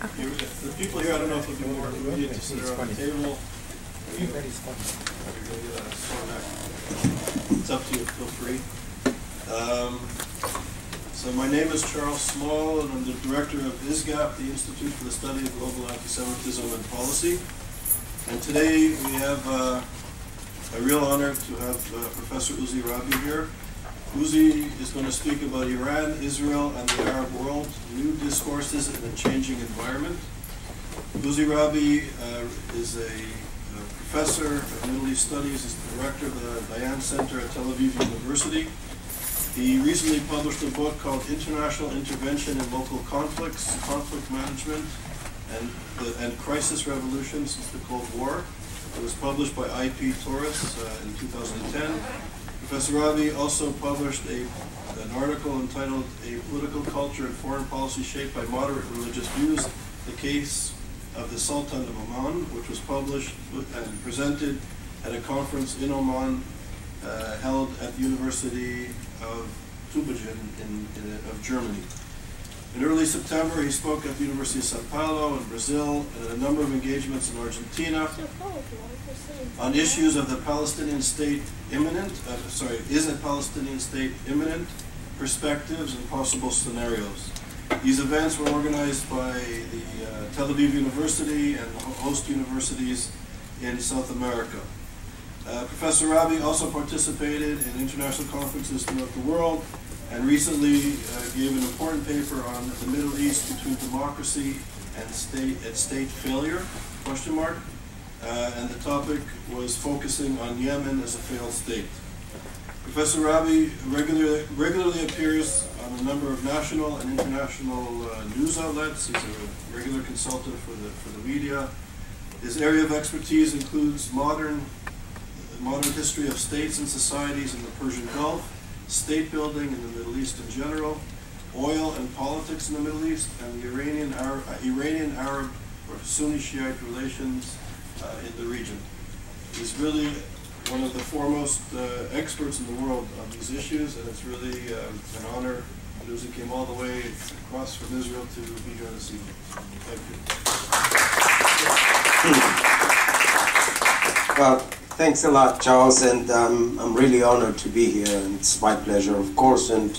The people here, I don't know if it'll be more immediate to sit around the table. It's up to you, feel free. So my name is Charles Small, and I'm the director of ISGAP, the Institute for the Study of Global Antisemitism and Policy. And today we have a real honor to have Professor Uzi Rabi here. Uzi is going to speak about Iran, Israel, and the Arab world, new discourses in a changing environment. Uzi Rabi is a professor of Middle East Studies, is the director of the Dayan Center at Tel Aviv University. He recently published a book called International Intervention in Local Conflicts, Conflict Management, and Crisis Revolution since the Cold War. It was published by IP Taurus in 2010. Professor Rabi also published an article entitled A Political Culture and Foreign Policy Shaped by Moderate Religious Views, the Case of the Sultan of Oman, which was published and presented at a conference in Oman held at the University of Tübingen of Germany. In early September, he spoke at the University of Sao Paulo in Brazil and at a number of engagements in Argentina on issues of the Palestinian state imminent, is a Palestinian state imminent, perspectives and possible scenarios. These events were organized by the Tel Aviv University and host universities in South America. Professor Rabi also participated in international conferences throughout the world and recently gave an important paper on the Middle East between democracy and state failure, question mark. And the topic was focusing on Yemen as a failed state. Professor Rabi regularly appears on a number of national and international news outlets. He's a regular consultant for the media. His area of expertise includes modern history of states and societies in the Persian Gulf, state building in the Middle East in general, oil and politics in the Middle East, and the Iranian-Arab or Sunni Shiite relations in the region. He's really one of the foremost experts in the world on these issues, and it's really an honor that Uzi came all the way across from Israel to be here this evening. Thank you. Well, thanks a lot, Charles, and I'm really honored to be here, and it's my pleasure, of course. And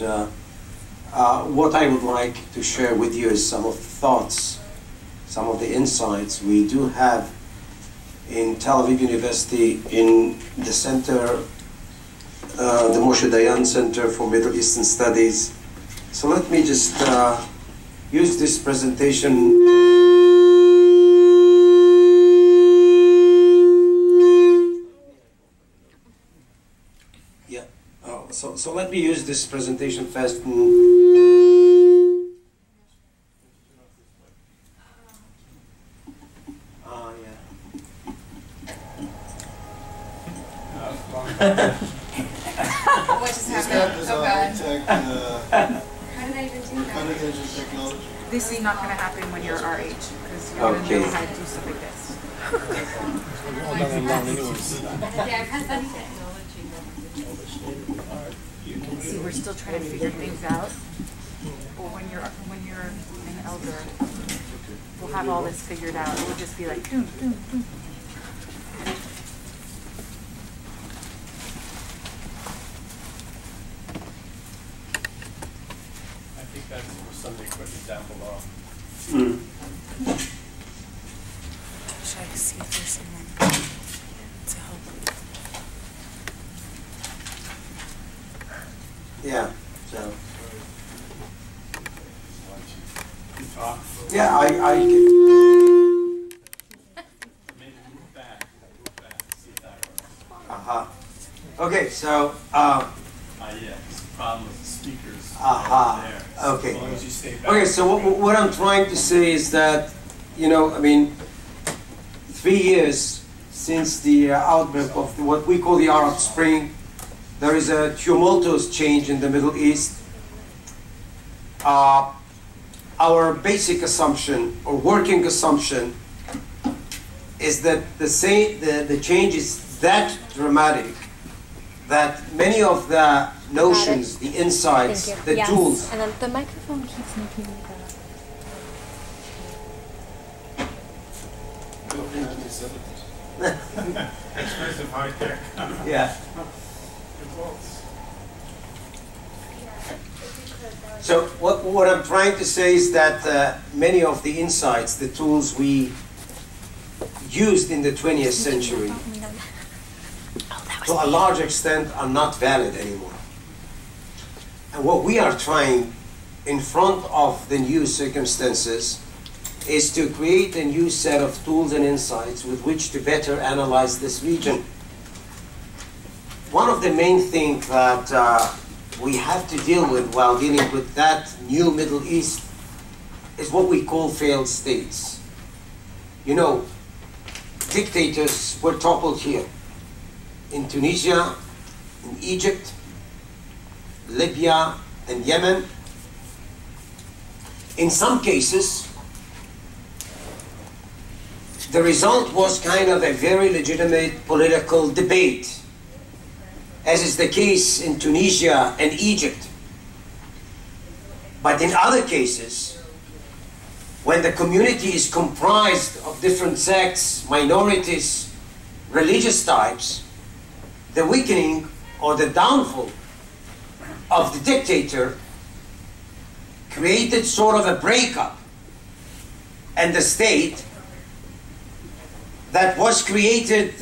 what I would like to share with you is some of the thoughts, some of the insights we do have in Tel Aviv University in the center, the Moshe Dayan Center for Middle Eastern Studies. So let me just use this presentation. Yeah. Oh, so let me use this presentation first. What just happened? Oh God. How did I even do that? This is not going to happen when you're our age, because you're going to know how to do stuff like this. See, we're still trying to figure things out. But when you're an elder, we'll have all this figured out. It will just be like, doom, doom, doom. That's for Sunday equipment down below. Try to see if there's someone to help. Yeah. So. Yeah, I get. Maybe move back. See if that works. Okay, so. Yeah, it's the problem with the speakers. There. Okay. As long as you stay back. Okay, so what I'm trying to say is that, I mean, 3 years since the outbreak of what we call the Arab Spring, there is a tumultuous change in the Middle East. Our basic assumption, or working assumption, is that the change is that dramatic that many of the notions, the insights, the tools. And then the microphone keeps making me Expensive high tech. Yeah. So what I'm trying to say is that many of the insights, the tools we used in the 20th century, to a large extent are not valid anymore. And what we are trying in front of the new circumstances is to create a new set of tools and insights with which to better analyze this region. One of the main things that we have to deal with while dealing with that new Middle East is what we call failed states. You know, dictators were toppled here in Tunisia, in Egypt, Libya, and Yemen. In some cases, the result was kind of a very legitimate political debate, as is the case in Tunisia and Egypt. But in other cases, when the community is comprised of different sects, minorities, religious types, the weakening or the downfall of the dictator created sort of a breakup, and the state that was created,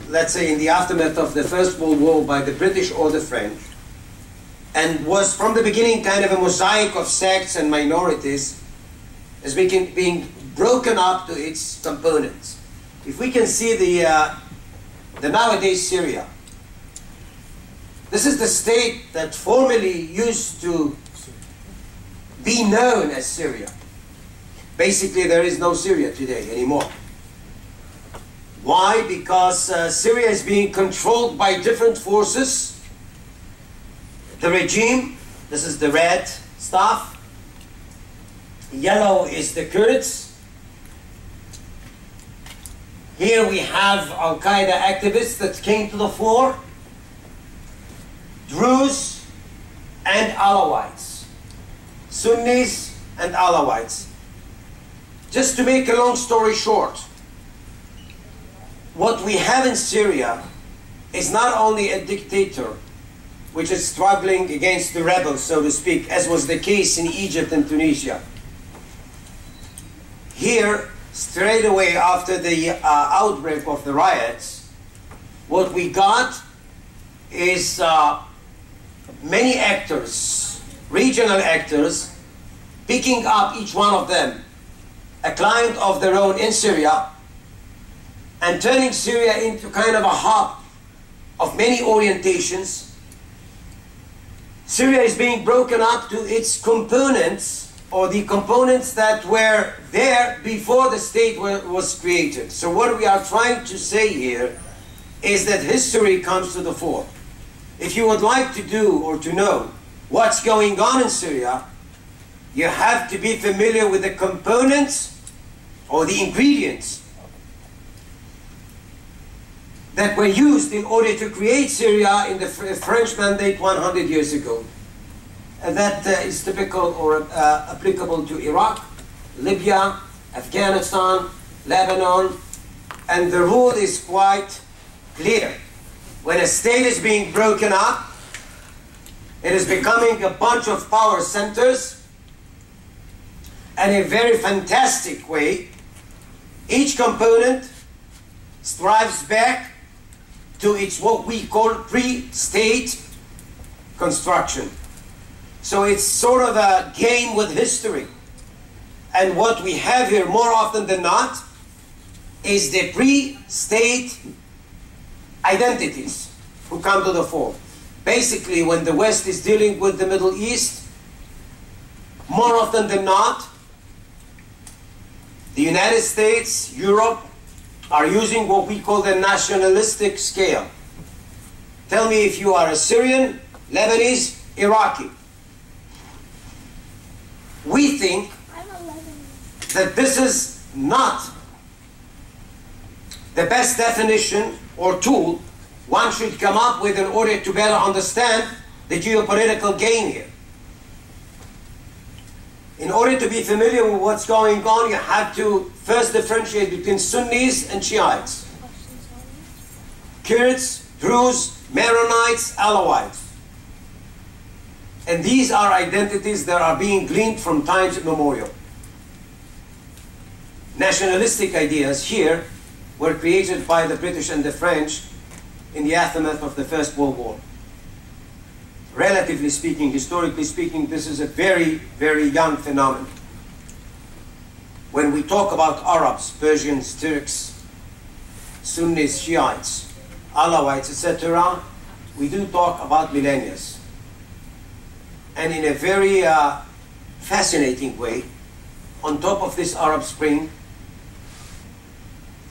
let's say, in the aftermath of the First World War by the British or the French, and was from the beginning kind of a mosaic of sects and minorities, is being broken up to its components. If we can see the nowadays Syria, this is the state that formerly used to be known as Syria. Basically, there is no Syria today anymore. Why? Because Syria is being controlled by different forces. The regime, this is the red stuff. Yellow is the Kurds. Here we have Al-Qaeda activists that came to the fore. Druze and Alawites. Sunnis and Alawites. Just to make a long story short, what we have in Syria is not only a dictator which is struggling against the rebels, so to speak, as was the case in Egypt and Tunisia. Here, straight away after the outbreak of the riots, what we got is many actors, regional actors, picking up each one of them a client of their own in Syria, and turning Syria into kind of a hub of many orientations. Syria is being broken up to its components, or the components that were there before the state was created. So what we are trying to say here is that history comes to the fore. If you would like to do or to know what's going on in Syria, you have to be familiar with the components or the ingredients that were used in order to create Syria in the French Mandate 100 years ago. And that is typical or applicable to Iraq, Libya, Afghanistan, Lebanon, and the rule is quite clear. When a state is being broken up, it is becoming a bunch of power centers, and in a very fantastic way, each component strives back to its what we call pre-state construction. So it's sort of a game with history. And what we have here more often than not is the pre-state identities who come to the fore. Basically, when the West is dealing with the Middle East, more often than not, the United States, Europe, are using what we call the nationalistic scale. Tell me if you are a Syrian, Lebanese, Iraqi. We think that this is not the best definition or tool one should come up with in order to better understand the geopolitical game here. In order to be familiar with what's going on, you have to first differentiate between Sunnis and Shiites. Kurds, Druze, Maronites, Alawites. And these are identities that are being gleaned from times immemorial. Nationalistic ideas here were created by the British and the French in the aftermath of the First World War. Relatively speaking, historically speaking, this is a very, very young phenomenon. When we talk about Arabs, Persians, Turks, Sunnis, Shiites, Alawites, etc., we do talk about millennia. And in a very fascinating way, on top of this Arab Spring,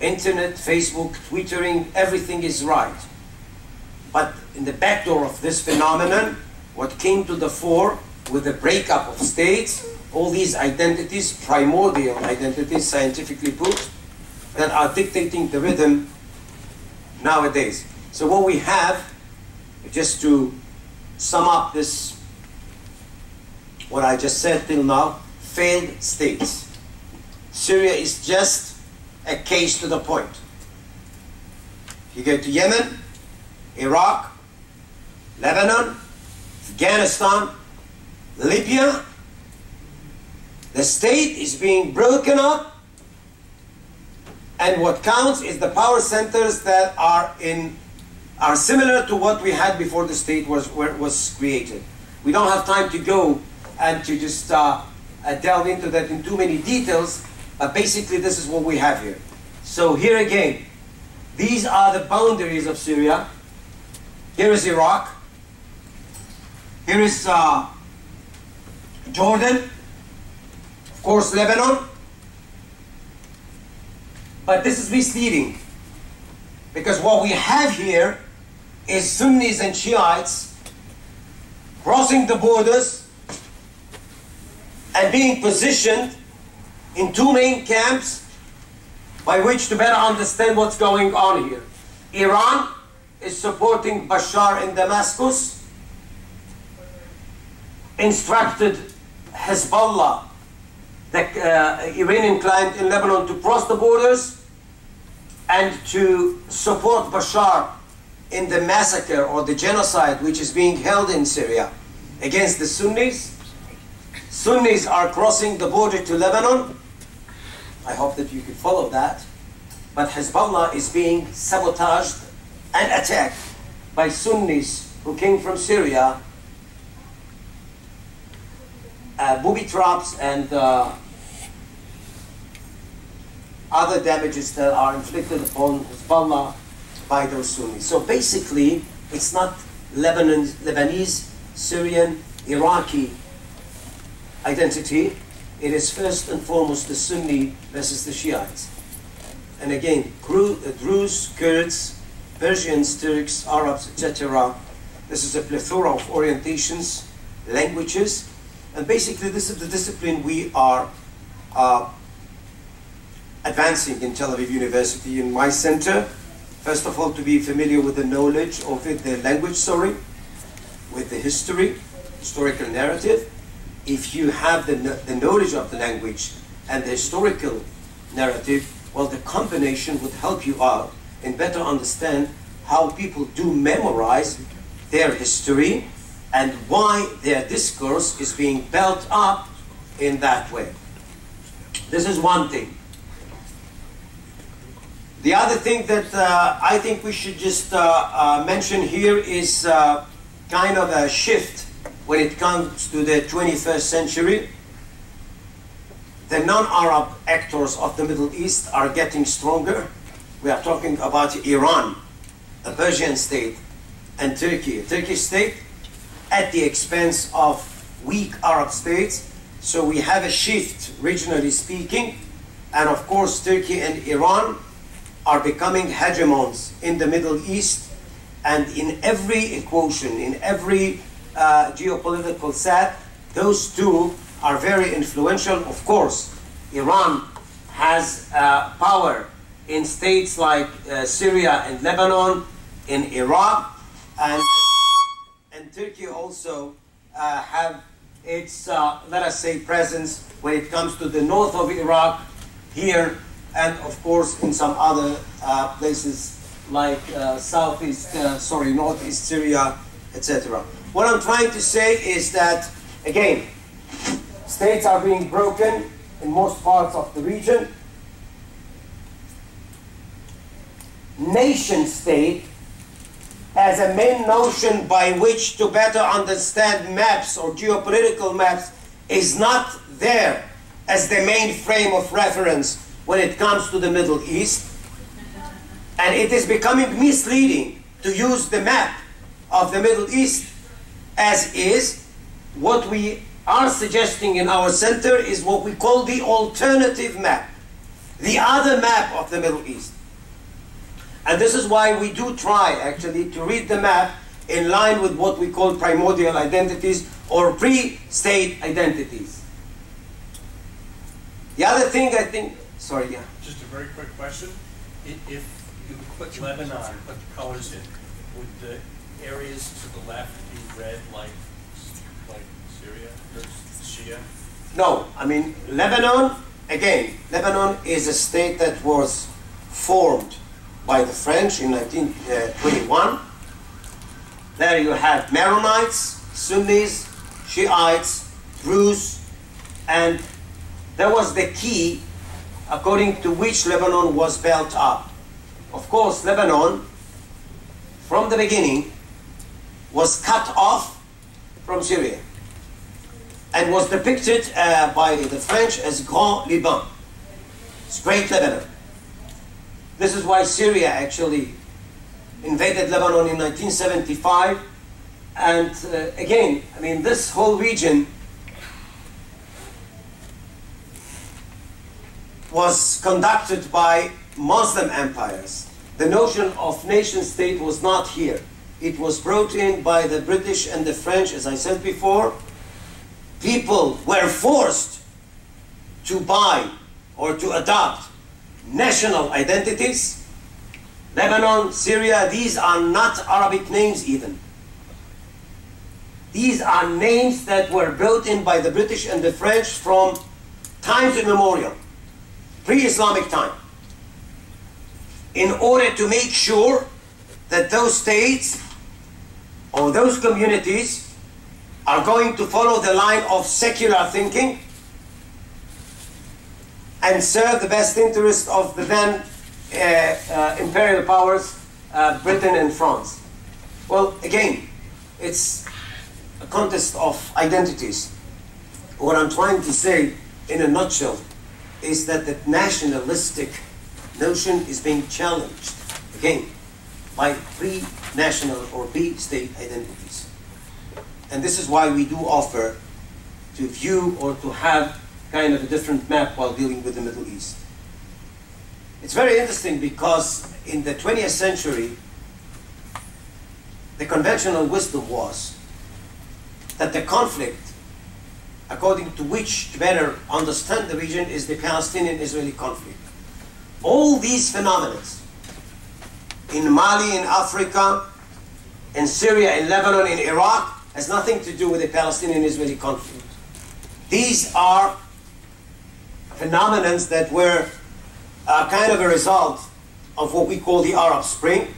internet, Facebook, Twittering, everything is right. But in the backdoor of this phenomenon, what came to the fore with the breakup of states, all these identities, primordial identities, scientifically put, that are dictating the rhythm nowadays. So what we have, just to sum up this, what I just said till now, failed states. Syria is just a case to the point. You go to Yemen, Iraq, Lebanon, Afghanistan, Libya, the state is being broken up, and what counts is the power centers that are similar to what we had before the state was created. We don't have time to go and to just delve into that in too many details, but basically this is what we have here. So here again, these are the boundaries of Syria. Here is Iraq. Here is Jordan. Of course, Lebanon. But this is misleading, because what we have here is Sunnis and Shiites crossing the borders and being positioned in two main camps by which to better understand what's going on here. Iran is supporting Bashar in Damascus, instructed Hezbollah, the Iranian client in Lebanon, to cross the borders and to support Bashar in the massacre or the genocide which is being held in Syria against the Sunnis. Sunnis are crossing the border to Lebanon. I hope that you can follow that. But Hezbollah is being sabotaged and attacked by Sunnis who came from Syria, booby traps and other damages that are inflicted upon Hezbollah by those Sunnis. So basically, it's not Lebanese, Syrian, Iraqi identity. It is first and foremost the Sunni versus the Shiites. And again, Druze, Kurds, Persians, Turks, Arabs, etc. This is a plethora of orientations, languages, and basically this is the discipline we are advancing in Tel Aviv University in my center. First of all, to be familiar with the knowledge of it, the language, with the history, historical narrative. If you have the knowledge of the language and the historical narrative, well, the combination would help you out and better understand how people do memorize their history and why their discourse is being built up in that way. This is one thing. The other thing that I think we should just mention here is kind of a shift when it comes to the 21st century. The non-Arab actors of the Middle East are getting stronger. We are talking about Iran, a Persian state, and Turkey, a Turkish state, at the expense of weak Arab states. So we have a shift, regionally speaking, and of course Turkey and Iran are becoming hegemons in the Middle East, and in every equation, in every geopolitical set, those two are very influential. Of course, Iran has power in states like Syria and Lebanon, in Iraq, and Turkey also have its, let us say, presence when it comes to the north of Iraq, here, and of course in some other places like northeast Syria, etc. What I'm trying to say is that, again, states are being broken in most parts of the region. Nation state as a main notion by which to better understand maps or geopolitical maps is not there as the main frame of reference when it comes to the Middle East. And it is becoming misleading to use the map of the Middle East as is. What we are suggesting in our center is what we call the alternative map, the other map of the Middle East. And this is why we do try, actually, to read the map in line with what we call primordial identities or pre-state identities. The other thing I think, sorry, yeah. Just a very quick question. If you put Lebanon, put the colors in, would the areas to the left be red like Syria or Shia? No, I mean, Lebanon, again, Lebanon is a state that was formed by the French in 1921. There you have Maronites, Sunnis, Shiites, Druze, and that was the key according to which Lebanon was built up. Of course, Lebanon, from the beginning, was cut off from Syria and was depicted by the French as Grand Liban, it's Great Lebanon. This is why Syria actually invaded Lebanon in 1975. And again, I mean, this whole region was conducted by Muslim empires. The notion of nation state was not here. It was brought in by the British and the French, as I said before. People were forced to buy or to adopt national identities. Lebanon, Syria, these are not Arabic names even. These are names that were brought in by the British and the French from times immemorial, pre-Islamic time, in order to make sure that those states or those communities are going to follow the line of secular thinking and serve the best interest of the then imperial powers, Britain and France. Well, again, it's a contest of identities. What I'm trying to say in a nutshell is that the nationalistic notion is being challenged, again, by pre-national or pre-state identities. And this is why we do offer to view or to have kind of a different map while dealing with the Middle East. It's very interesting because in the 20th century, the conventional wisdom was that the conflict, according to which to better understand the region, is the Palestinian-Israeli conflict. All these phenomena, in Mali, in Africa, in Syria, in Lebanon, in Iraq, has nothing to do with the Palestinian-Israeli conflict. These are phenomena that were kind of a result of what we call the Arab Spring.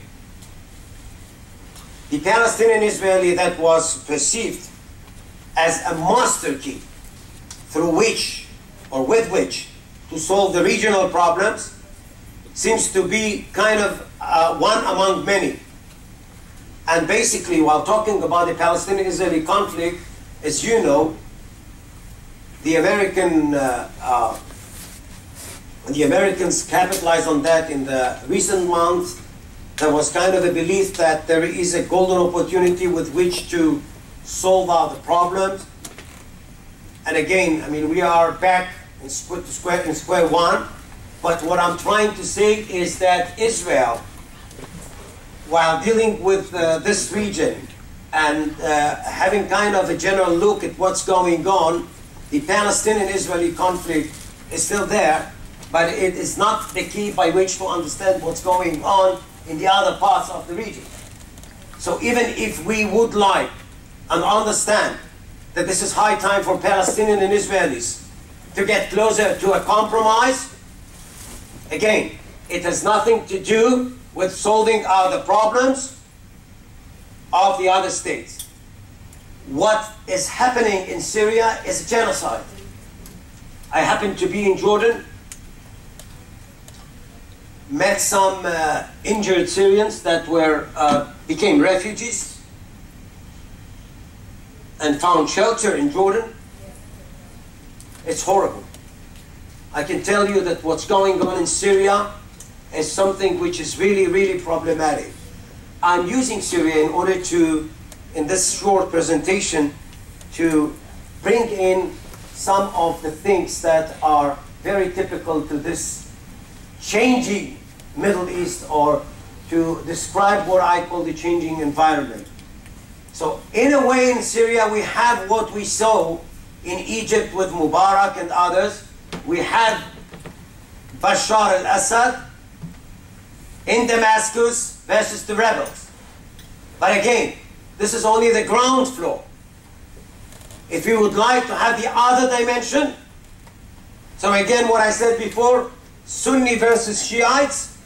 The Palestinian-Israeli that was perceived as a master key through which or with which to solve the regional problems seems to be kind of one among many. And basically, while talking about the Palestinian-Israeli conflict, as you know, the Americans capitalized on that in the recent months. There was kind of a belief that there is a golden opportunity with which to solve out the problems. And again, I mean, we are back in square one. But what I'm trying to say is that Israel, while dealing with this region and having kind of a general look at what's going on, the Palestinian-Israeli conflict is still there, but it is not the key by which to understand what's going on in the other parts of the region. So even if we would like and understand that this is high time for Palestinians and Israelis to get closer to a compromise. Again, it has nothing to do with solving the problems of the other states. What is happening in Syria is a genocide. I happened to be in Jordan, met some injured Syrians that became refugees and found shelter in Jordan. It's horrible. I can tell you that what's going on in Syria is something which is really, really problematic. I'm using Syria in order to, in this short presentation, to bring in some of the things that are very typical to this changing Middle East, or to describe what I call the changing environment. So in a way in Syria we have what we saw in Egypt with Mubarak and others. We have Bashar al-Assad in Damascus versus the rebels. But again, this is only the ground floor. If you would like to have the other dimension, so again what I said before, Sunni versus Shiites,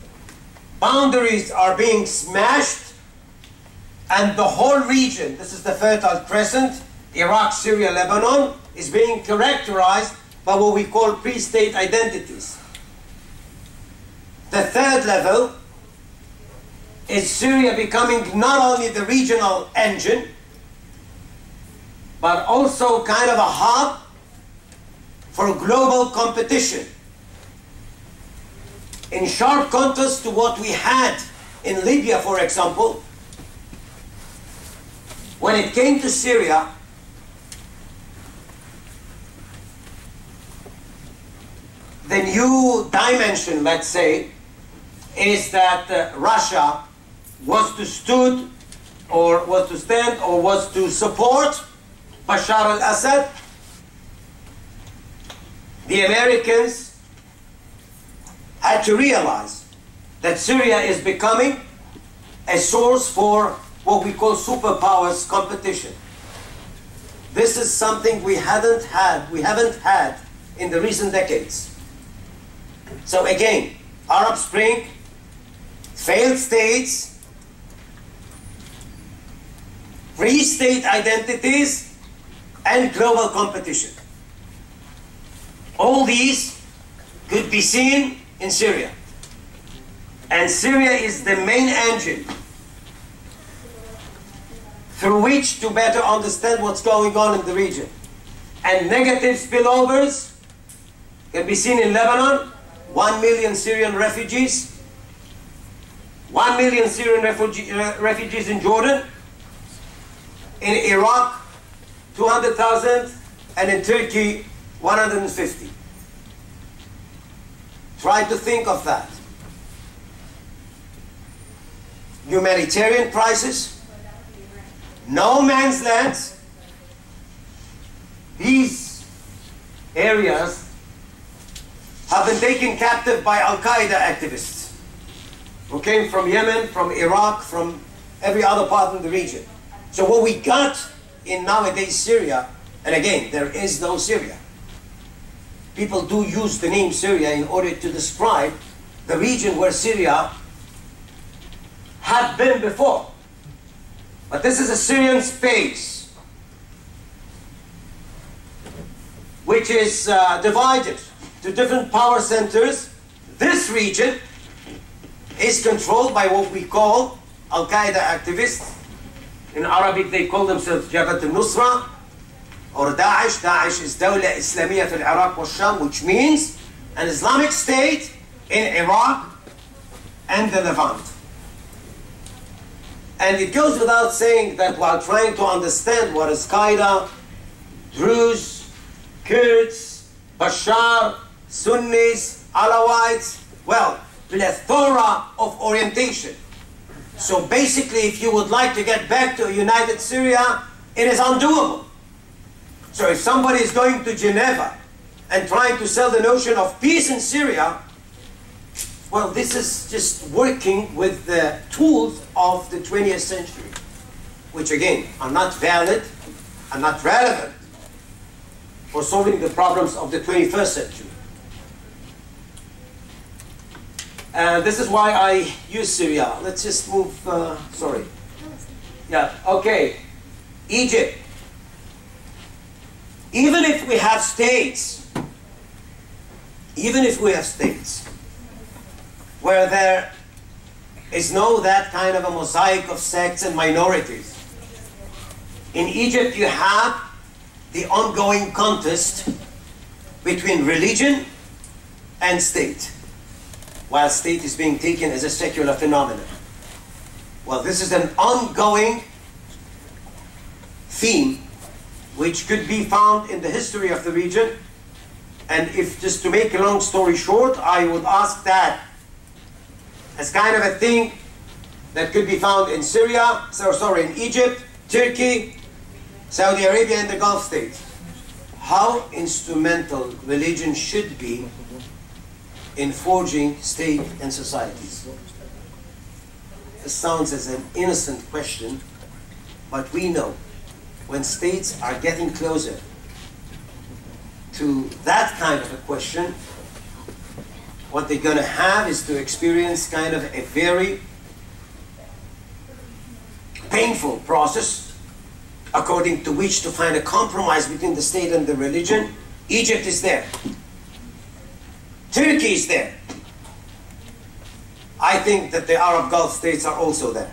boundaries are being smashed, and the whole region, this is the Fertile Crescent, Iraq, Syria, Lebanon, is being characterized by what we call pre-state identities. The third level is Syria becoming not only the regional engine, but also kind of a hub for global competition. In sharp contrast to what we had in Libya, for example, when it came to Syria, the new dimension, let's say, is that Russia was to stand or was to support Bashar al-Assad. The Americans had to realize that Syria is becoming a source for what we call superpowers competition. This is something we haven't had in the recent decades. So again, Arab Spring, failed states, pre-state identities, and global competition. All these could be seen in Syria. And Syria is the main engine through which to better understand what's going on in the region. And negative spillovers can be seen in Lebanon, 1 million Syrian refugees, 1 million Syrian refugees in Jordan, in Iraq, 200,000, and in Turkey, 150. Try to think of that. Humanitarian crisis, no man's lands. These areas have been taken captive by Al-Qaeda activists who came from Yemen, from Iraq, from every other part of the region. So what we got in nowadays Syria, and again, there is no Syria. People do use the name Syria in order to describe the region where Syria had been before. But this is a Syrian space which is divided to different power centers. This region is controlled by what we call Al-Qaeda activists. In Arabic they call themselves Jabhat al-Nusra or Daesh. Daesh is Dawla Islamiyya fil Iraq wa Sham, which means an Islamic state in Iraq and the Levant. And it goes without saying that while trying to understand what is Qaeda, Druze, Kurds, Bashar, Sunnis, Alawites, well, plethora of orientation. So basically, if you would like to get back to a united Syria, it is undoable. So if somebody is going to Geneva and trying to sell the notion of peace in Syria, well, this is just working with the tools of the 20th century, which again are not valid and not relevant for solving the problems of the 21st century. And this is why I use Syria. Let's just move, sorry. Yeah, okay. Egypt. Even if we have states, where there is no that kind of a mosaic of sects and minorities, in Egypt you have the ongoing contest between religion and state, while state is being taken as a secular phenomenon. Well, this is an ongoing theme which could be found in the history of the region. And if, just to make a long story short, I would ask that as kind of a thing that could be found in Syria, in Egypt, Turkey, Saudi Arabia, and the Gulf states. How instrumental religion should be in forging state and societies. This sounds as an innocent question, but we know when states are getting closer to that kind of a question, what they're going to have is to experience kind of a very painful process according to which to find a compromise between the state and the religion. Egypt is there. Turkey is there. I think that the Arab Gulf states are also there.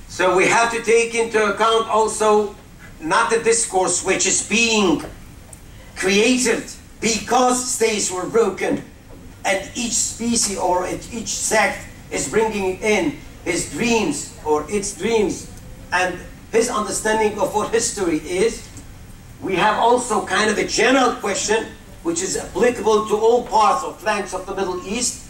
So we have to take into account also not the discourse which is being created because states were broken and each species or each sect is bringing in his dreams or its dreams and his understanding of what history is. We have also kind of a general question which is applicable to all parts or flanks of the Middle East,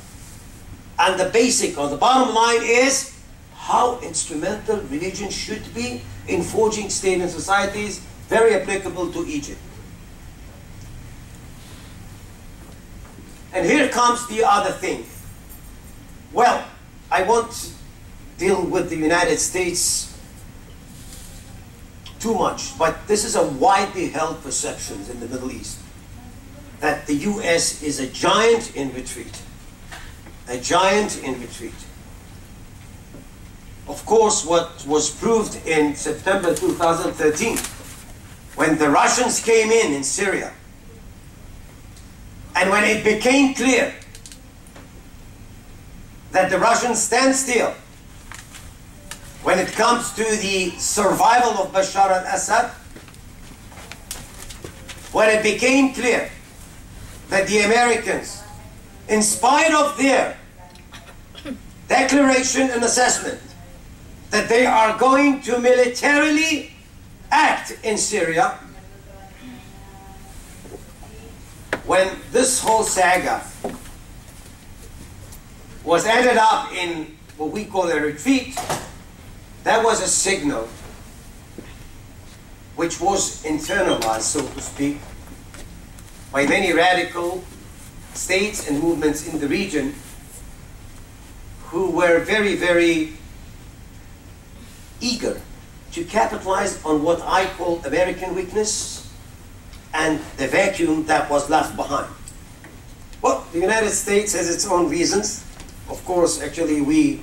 and the basic or the bottom line is how instrumental religion should be in forging state and societies, very applicable to Egypt. And here comes the other thing. Well, I won't deal with the United States too much, but this is a widely held perception in the Middle East that the US is a giant in retreat. A giant in retreat. Of course, what was proved in September 2013, when the Russians came in Syria, and when it became clear that the Russians stand still when it comes to the survival of Bashar al-Assad, when it became clear that the Americans, in spite of their declaration and assessment that they are going to militarily act in Syria, when this whole saga was ended up in what we call a retreat, that was a signal which was internalized, so to speak, by many radical states and movements in the region who were very, very eager to capitalize on what I call American weakness and the vacuum that was left behind. Well, the United States has its own reasons. Of course, actually, we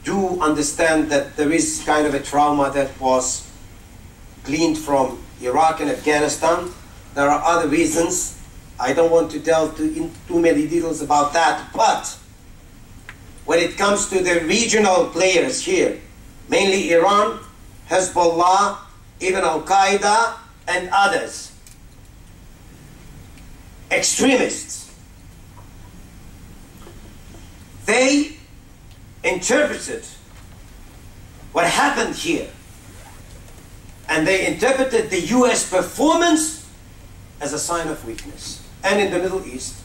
do understand that there is kind of a trauma that was gleaned from Iraq and Afghanistan. There are other reasons. I don't want to delve into too many details about that, but when it comes to the regional players here, mainly Iran, Hezbollah, even Al-Qaeda, and others, extremists, they interpreted what happened here, and they interpreted the US performance as a sign of weakness. And in the Middle East,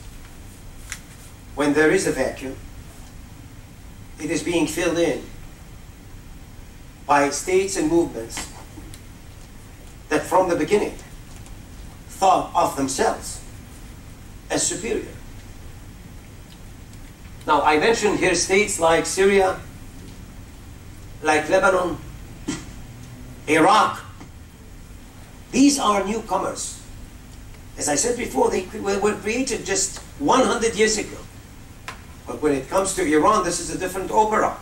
when there is a vacuum, it is being filled in by states and movements that from the beginning thought of themselves as superior. Now, I mentioned here states like Syria, like Lebanon, Iraq. These are newcomers. As I said before, they were created just 100 years ago. But when it comes to Iran, this is a different opera.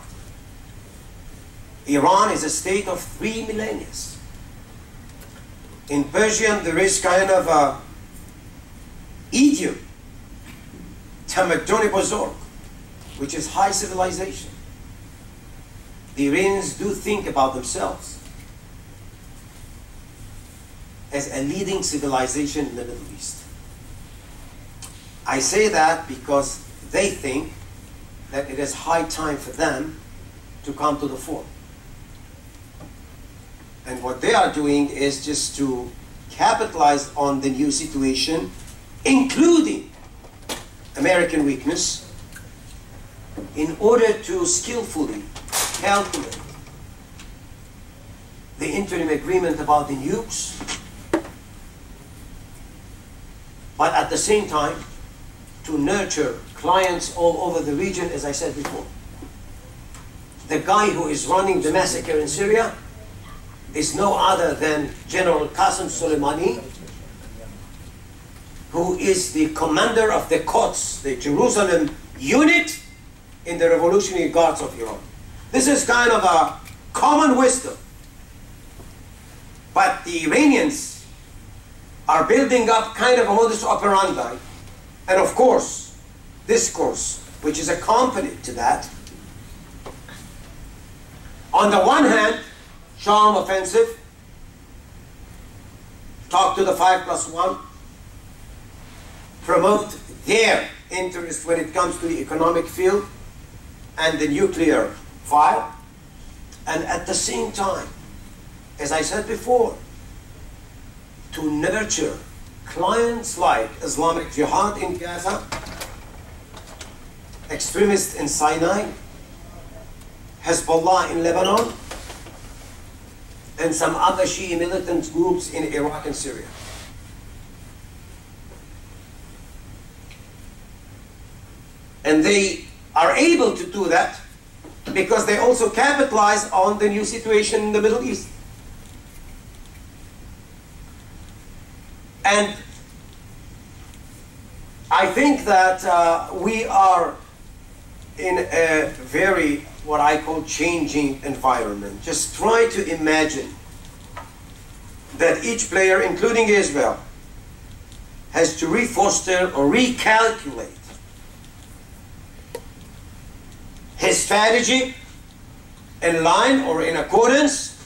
Iran is a state of 3 millennia. In Persian, there is kind of a idiom, Tamadduni Bozorg, which is high civilization. The Iranians do think about themselves as a leading civilization in the Middle East. I say that because they think that it is high time for them to come to the fore. And what they are doing is just to capitalize on the new situation, including American weakness, in order to skillfully calculate the interim agreement about the nukes, but at the same time to nurture clients all over the region, as I said before. The guy who is running the massacre in Syria is no other than General Qasem Soleimani, who is the commander of the Quds, the Jerusalem unit in the Revolutionary Guards of Iran. This is kind of a common wisdom. But the Iranians are building up kind of a modus operandi, and of course, discourse, which is accompanied to that. On the one hand, Charm offensive, talk to the 5+1, promote their interest when it comes to the economic field and the nuclear file, and at the same time, as I said before, to nurture clients like Islamic Jihad in Gaza, extremists in Sinai, Hezbollah in Lebanon, and some other Shia militant groups in Iraq and Syria. And they are able to do that because they also capitalize on the new situation in the Middle East. And I think that we are in a very, what I call, changing environment. Just try to imagine that each player, including Israel, has to refoster or recalculate his strategy in line or in accordance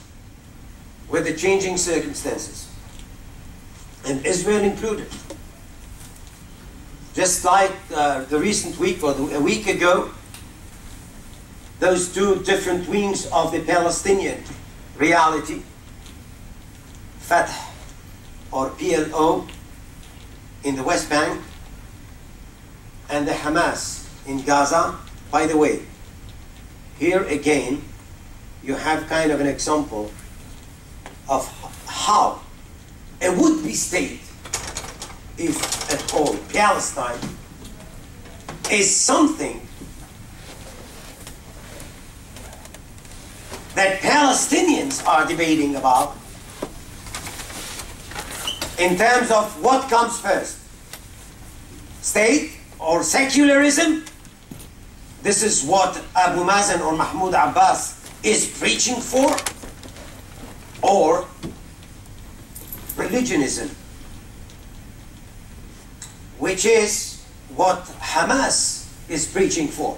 with the changing circumstances, and Israel included. Just like the recent week or a week ago, those two different wings of the Palestinian reality, Fatah or PLO in the West Bank, and the Hamas in Gaza. By the way, here again, you have kind of an example of how a would-be state, if at all, Palestine, is something that Palestinians are debating about in terms of what comes first, state or secularism. This is what Abu Mazen or Mahmoud Abbas is preaching for, or religionism, which is what Hamas is preaching for.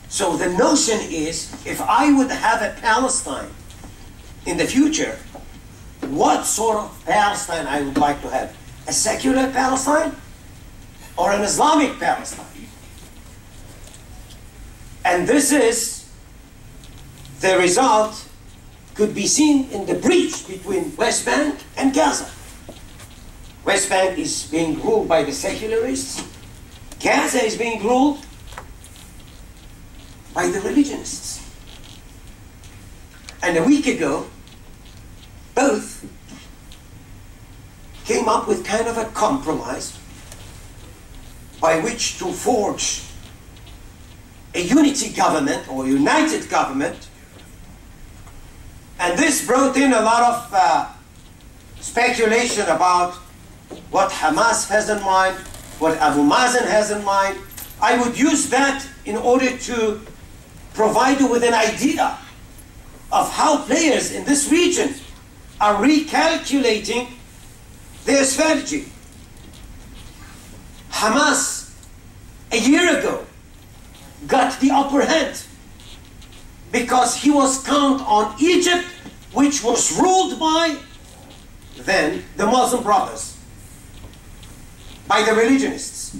So the notion is, if I would have a Palestine in the future, what sort of Palestine I would like to have? A secular Palestine or an Islamic Palestine? And this is the result, could be seen in the breach between West Bank and Gaza. West Bank is being ruled by the secularists. Gaza is being ruled by the religionists. And a week ago, both came up with kind of a compromise by which to forge a unity government or united government And this brought in a lot of speculation about what Hamas has in mind, what Abu Mazen has in mind. I would use that in order to provide you with an idea of how players in this region are recalculating their strategy. Hamas, a year ago, got the upper hand because he was count on Egypt, which was ruled by then the Muslim Brothers, by the religionists.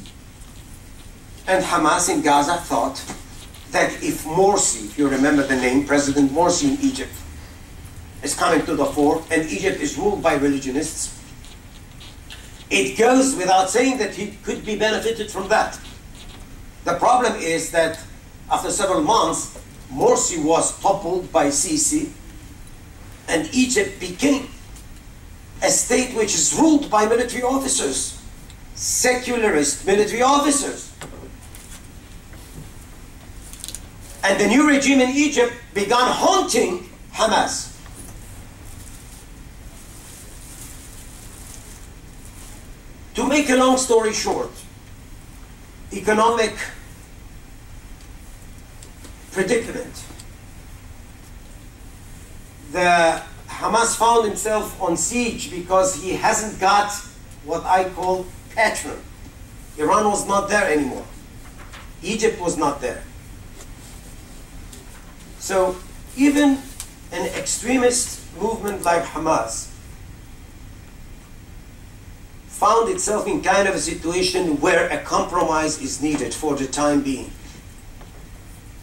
And Hamas in Gaza thought that if Morsi, if you remember the name, President Morsi in Egypt, is coming to the fore, and Egypt is ruled by religionists, it goes without saying that he could be benefited from that. The problem is that after several months, Morsi was toppled by Sisi, and Egypt became a state which is ruled by military officers, secularist military officers. And the new regime in Egypt began haunting Hamas. To make a long story short, economic predicament. The Hamas found himself on siege because he hasn't got what I call patron. Iran was not there anymore. Egypt was not there. So even an extremist movement like Hamas found itself in kind of a situation where a compromise is needed for the time being.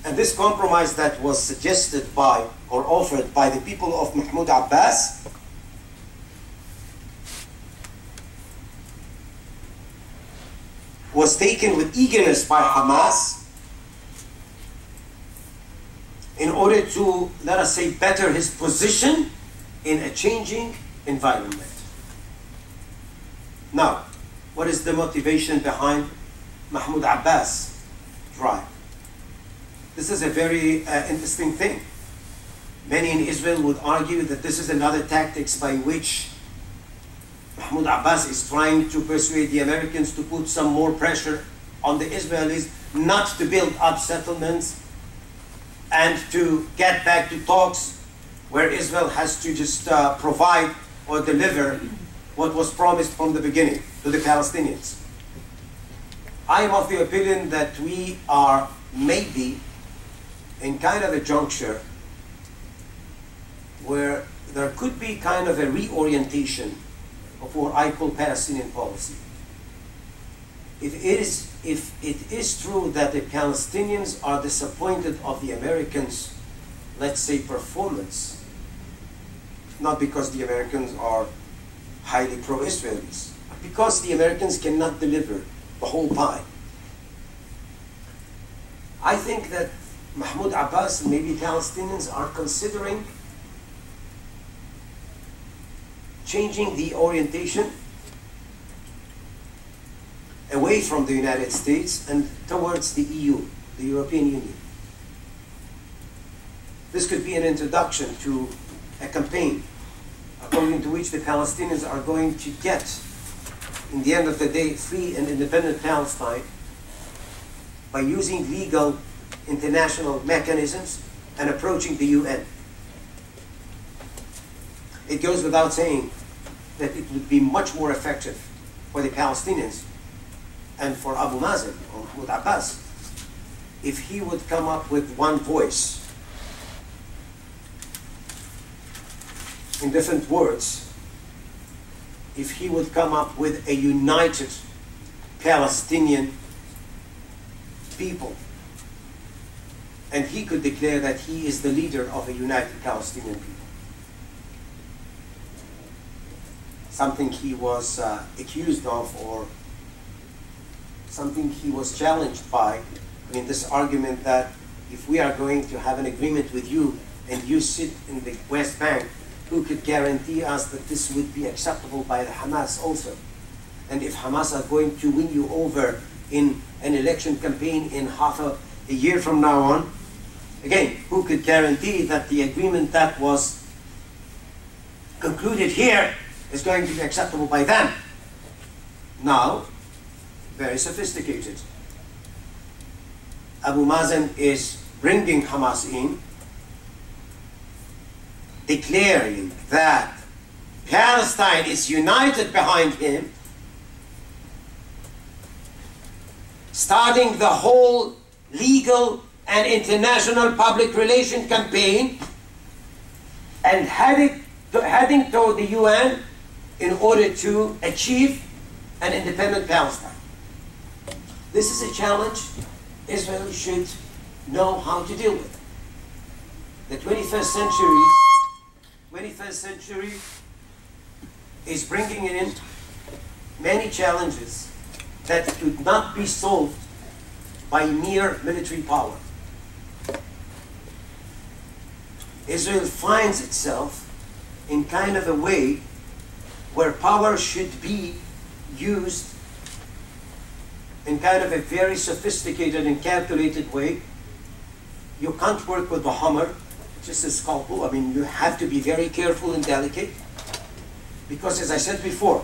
And this compromise that was suggested by or offered by the people of Mahmoud Abbas was taken with eagerness by Hamas in order to, let us say, better his position in a changing environment. Now, what is the motivation behind Mahmoud Abbas' drive? This is a very interesting thing. Many in Israel would argue that this is another tactics by which Mahmoud Abbas is trying to persuade the Americans to put some more pressure on the Israelis not to build up settlements and to get back to talks where Israel has to just provide or deliver what was promised from the beginning to the Palestinians. I am of the opinion that we are maybe in kind of a juncture where there could be kind of a reorientation of what I call Palestinian policy. If it is true that the Palestinians are disappointed of the Americans', let's say, performance, not because the Americans are highly pro-Israelis, but because the Americans cannot deliver the whole pie. I think that Mahmoud Abbas and maybe Palestinians are considering changing the orientation away from the United States and towards the EU, the European Union. This could be an introduction to a campaign according to which the Palestinians are going to get, in the end of the day, free and independent Palestine by using legal international mechanisms and approaching the UN. It goes without saying that it would be much more effective for the Palestinians and for Abu Mazen or Mahmoud Abbas if he would come up with one voice in different words, if he would come up with a united Palestinian people, and he could declare that he is the leader of a united Palestinian people. Something he was accused of, or something he was challenged by. I mean, this argument that if we are going to have an agreement with you and you sit in the West Bank, who could guarantee us that this would be acceptable by the Hamas also? And if Hamas are going to win you over in an election campaign in half a year from now on, again, who could guarantee that the agreement that was concluded here is going to be acceptable by them. Now, very sophisticated. Abu Mazen is bringing Hamas in, declaring that Palestine is united behind him, starting the whole legal and international public relation campaign, and heading toward the UN in order to achieve an independent Palestine. This is a challenge Israel should know how to deal with. The 21st century is bringing in many challenges that could not be solved by mere military power. Israel finds itself in kind of a way where power should be used in kind of a very sophisticated and calculated way. You can't work with the hammer, just a scalpel. I mean, you have to be very careful and delicate. Because as I said before,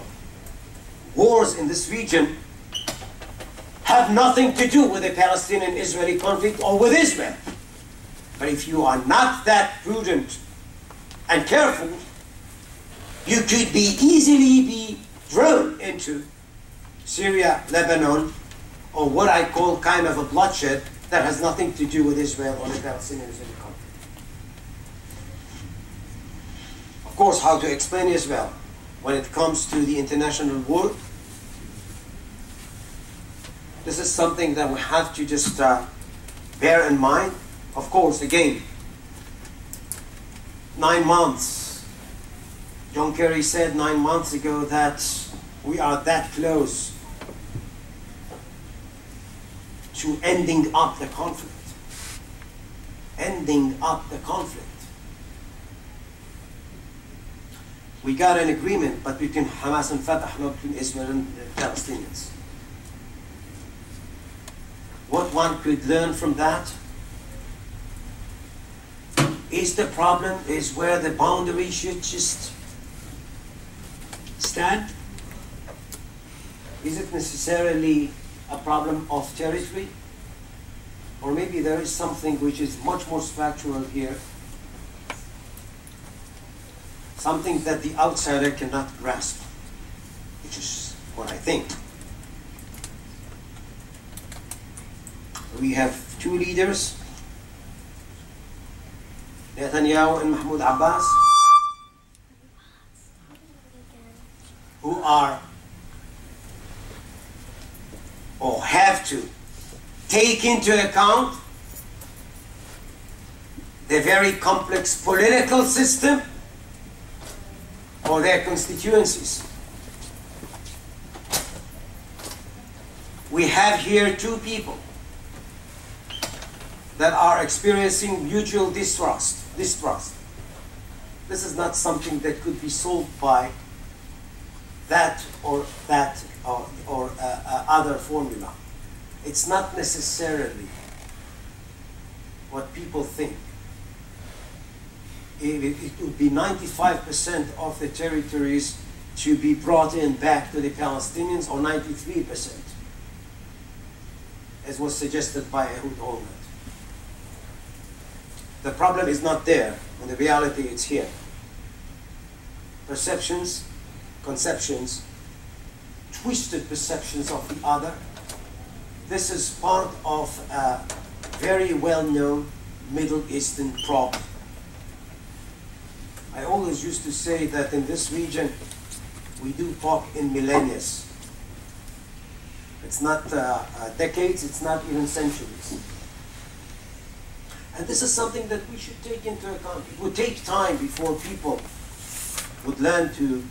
wars in this region have nothing to do with the Palestinian-Israeli conflict or with Israel. But if you are not that prudent and careful, you could easily be drawn into Syria, Lebanon, or what I call kind of a bloodshed that has nothing to do with Israel or the Palestinian-Israeli conflict. Of course, how to explain Israel when it comes to the international war, this is something that we have to just bear in mind. Of course, again, 9 months. John Kerry said 9 months ago that we are that close to ending up the conflict. Ending up the conflict. We got an agreement, but between Hamas and Fatah, not between Israel and the Palestinians. What one could learn from that is the problem is where the boundary should just stand. Is it necessarily a problem of territory? Or maybe there is something which is much more structural here, something that the outsider cannot grasp, which is what I think. We have two leaders, Netanyahu and Mahmoud Abbas, who are or have to take into account the very complex political system or their constituencies. We have here two people that are experiencing mutual distrust. This is not something that could be solved by that or other formula. It's not necessarily what people think. It would be 95% of the territories to be brought in back to the Palestinians, or 93%, as was suggested by Ehud Olmert. The problem is not there, and the reality it's here. Perceptions, conceptions, twisted perceptions of the other. This is part of a very well-known Middle Eastern problem. I always used to say that in this region, we do talk in millennia. It's not decades, it's not even centuries. And this is something that we should take into account. It would take time before people would learn to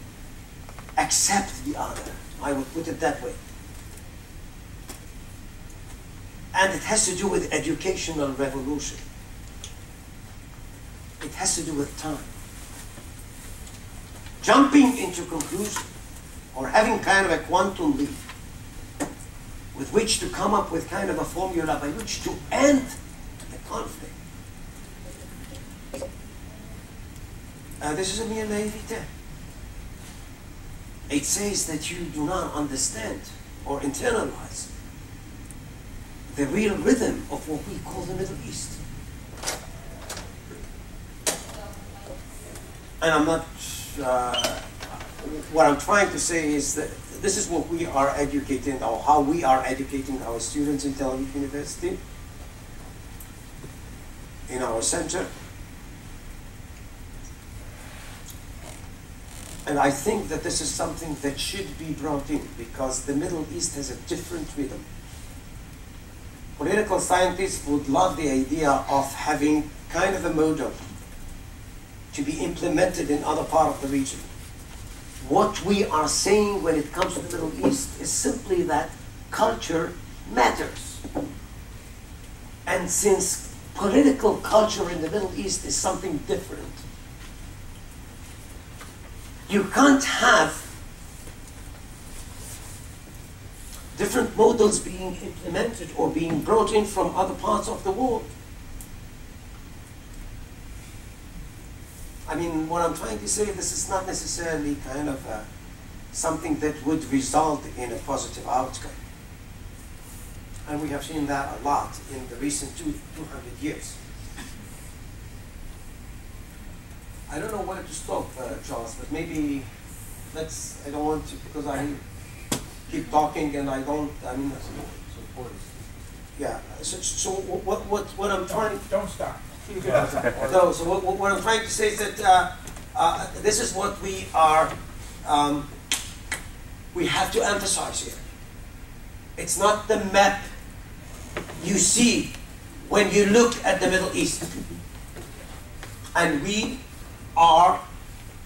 accept the other. I would put it that way. And it has to do with educational revolution. It has to do with time. Jumping into conclusion or having kind of a quantum leap with which to come up with kind of a formula by which to end the conflict. This is a mere naivete. it says that you do not understand or internalize the real rhythm of what we call the Middle East. And I'm not, what I'm trying to say is that this is what we are educating, or how we are educating our students in Tel Aviv University, in our center. And I think that this is something that should be brought in, because the Middle East has a different rhythm. Political scientists would love the idea of having kind of a model to be implemented in other part of the region. What we are saying when it comes to the Middle East is simply that culture matters. And since political culture in the Middle East is something different, you can't have different models being implemented or being brought in from other parts of the world. I mean, what I'm trying to say, this is not necessarily kind of something that would result in a positive outcome. And we have seen that a lot in the recent 200 years. I don't know where to stop, Charles, but maybe let's, I don't want to, because I keep talking and I don't, I mean, yeah, so what I'm trying to... Don't stop. No, so what I'm trying to say is that this is what we are, we have to emphasize here. It's not the map you see when you look at the Middle East. And we are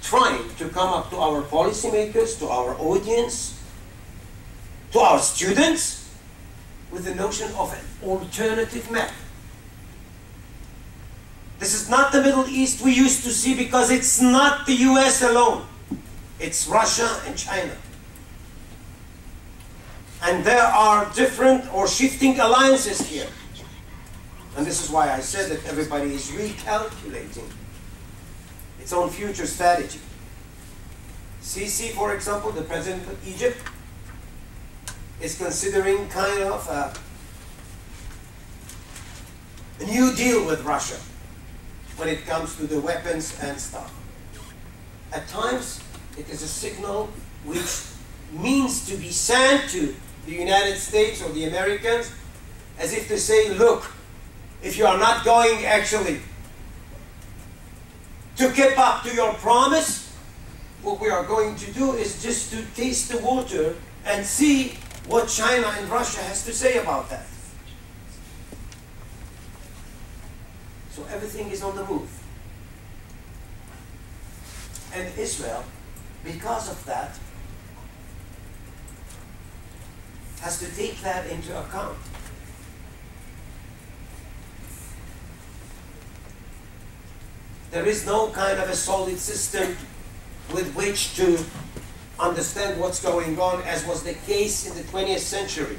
trying to come up to our policymakers, to our audience, to our students, with the notion of an alternative map. This is not the Middle East we used to see, because it's not the US alone. It's Russia and China. And there are different or shifting alliances here. And this is why I said that everybody is recalculating its own future strategy. Sisi, for example, the president of Egypt, is considering kind of a new deal with Russia when it comes to the weapons and stuff. At times, it is a signal which means to be sent to the United States or the Americans, as if to say, look, if you are not going actually to keep up to your promise, what we are going to do is just to taste the water and see what China and Russia has to say about that. So everything is on the move. And Israel, because of that, has to take that into account. There is no kind of a solid system with which to understand what's going on, as was the case in the 20th century.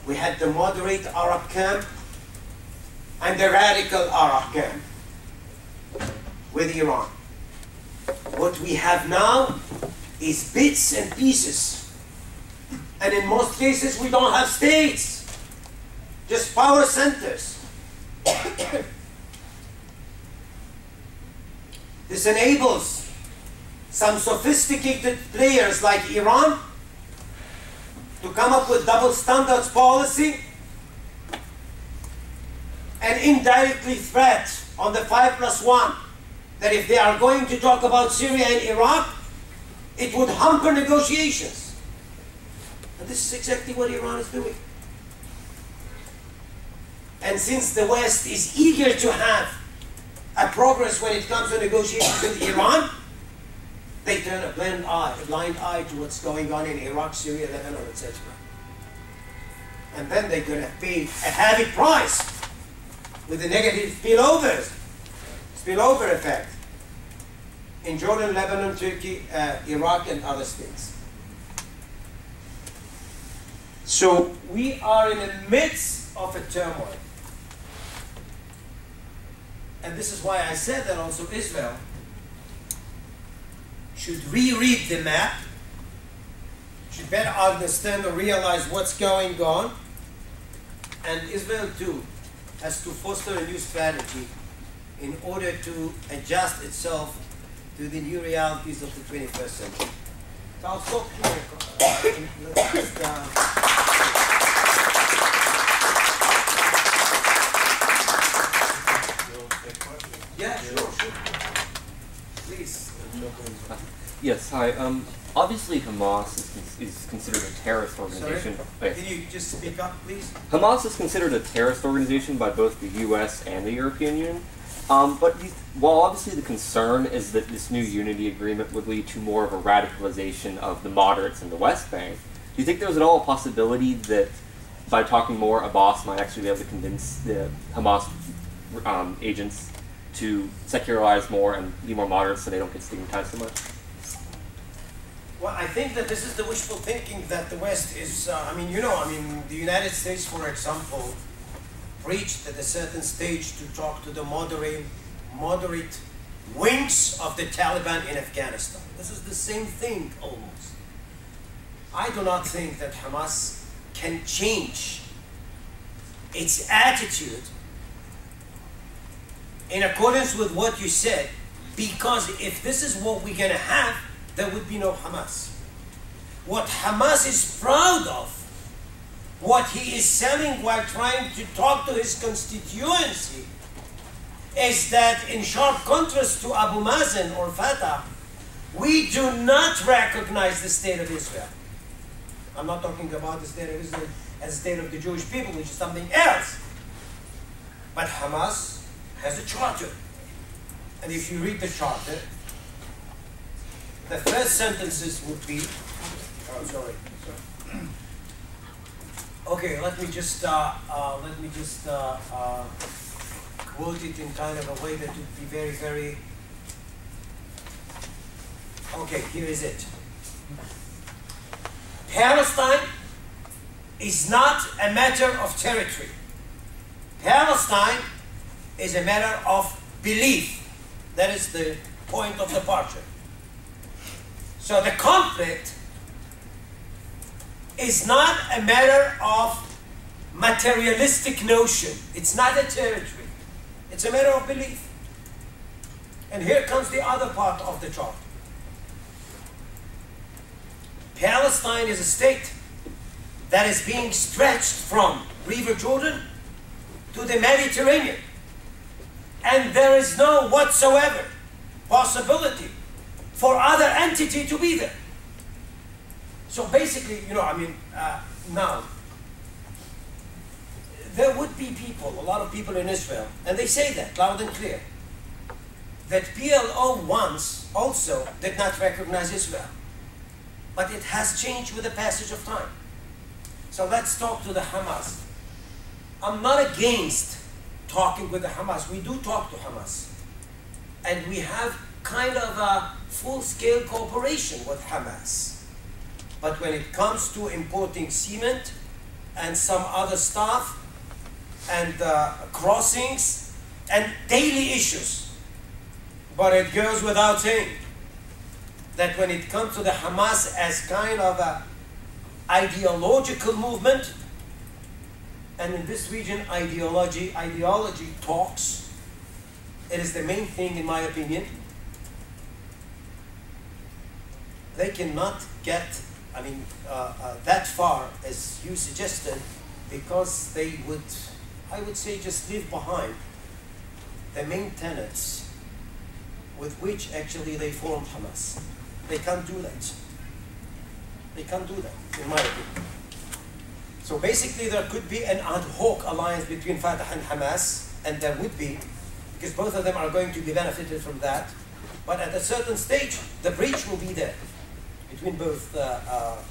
We had the moderate Arab camp and the radical Arab camp with Iran. What we have now is bits and pieces. And in most cases, we don't have states, just power centers. This enables some sophisticated players like Iran to come up with double standards policy and indirectly threat on the 5+1 that if they are going to talk about Syria and Iraq, it would hamper negotiations. And this is exactly what Iran is doing. And since the West is eager to have a progress when it comes to negotiations with Iran, they turn a blind eye to what's going on in Iraq, Syria, Lebanon, etc. And then they're going to pay a heavy price with the negative spillover effect in Jordan, Lebanon, Turkey, Iraq, and other states. So we are in the midst of a turmoil. And this is why I said that also Israel should reread the map, should better understand or realize what's going on, and Israel too has to foster a new strategy in order to adjust itself to the new realities of the 21st century. So I'll stop here. Yeah, sure. Please. Yes, hi. Obviously Hamas is considered a terrorist organization. Sorry? Can you just speak up, please? Hamas is considered a terrorist organization by both the U.S. and the European Union. But while obviously the concern is that this new unity agreement would lead to more of a radicalization of the moderates in the West Bank, do you think there's at all a possibility that by talking more, Abbas might actually be able to convince the Hamas agents to secularize more and be more moderate so they don't get stigmatized so much? Well, I think that this is the wishful thinking that the West is, the United States, for example, reached at a certain stage to talk to the moderate wings of the Taliban in Afghanistan. This is the same thing, almost. I do not think that Hamas can change its attitude in accordance with what you said, because if this is what we're going to have, there would be no Hamas. What Hamas is proud of, what he is selling while trying to talk to his constituency, is that in sharp contrast to Abu Mazen or Fatah, we do not recognize the state of Israel. I'm not talking about the state of Israel as the state of the Jewish people, which is something else. But Hamas has a charter. And if you read the charter, the first sentences would be, okay, let me just quote it in kind of a way that would be very, very, okay, here is it. Palestine is not a matter of territory. Palestine is a matter of belief. That is the point of departure. So the conflict is not a matter of materialistic notion. It's not a territory. It's a matter of belief. And here comes the other part of the chart. Palestine is a state that is being stretched from River Jordan to the Mediterranean. And there is no whatsoever possibility for other entity to be there. So basically, now, there would be people, a lot of people in Israel, and they say that loud and clear, that PLO once also did not recognize Israel. But it has changed with the passage of time. So let's talk to the Hamas. I'm not against talking with the Hamas. We do talk to Hamas. And we have kind of a full-scale cooperation with Hamas. But when it comes to importing cement and some other stuff and crossings and daily issues, but it goes without saying that when it comes to the Hamas as kind of a ideological movement, and in this region ideology talks, it is the main thing in my opinion. They cannot get that far as you suggested, because they would, I would say, just leave behind the main tenets with which actually they formed Hamas. They can't do that. They can't do that, in my opinion. So basically there could be an ad hoc alliance between Fatah and Hamas, and there would be, because both of them are going to be benefited from that. But at a certain stage, the breach will be there between both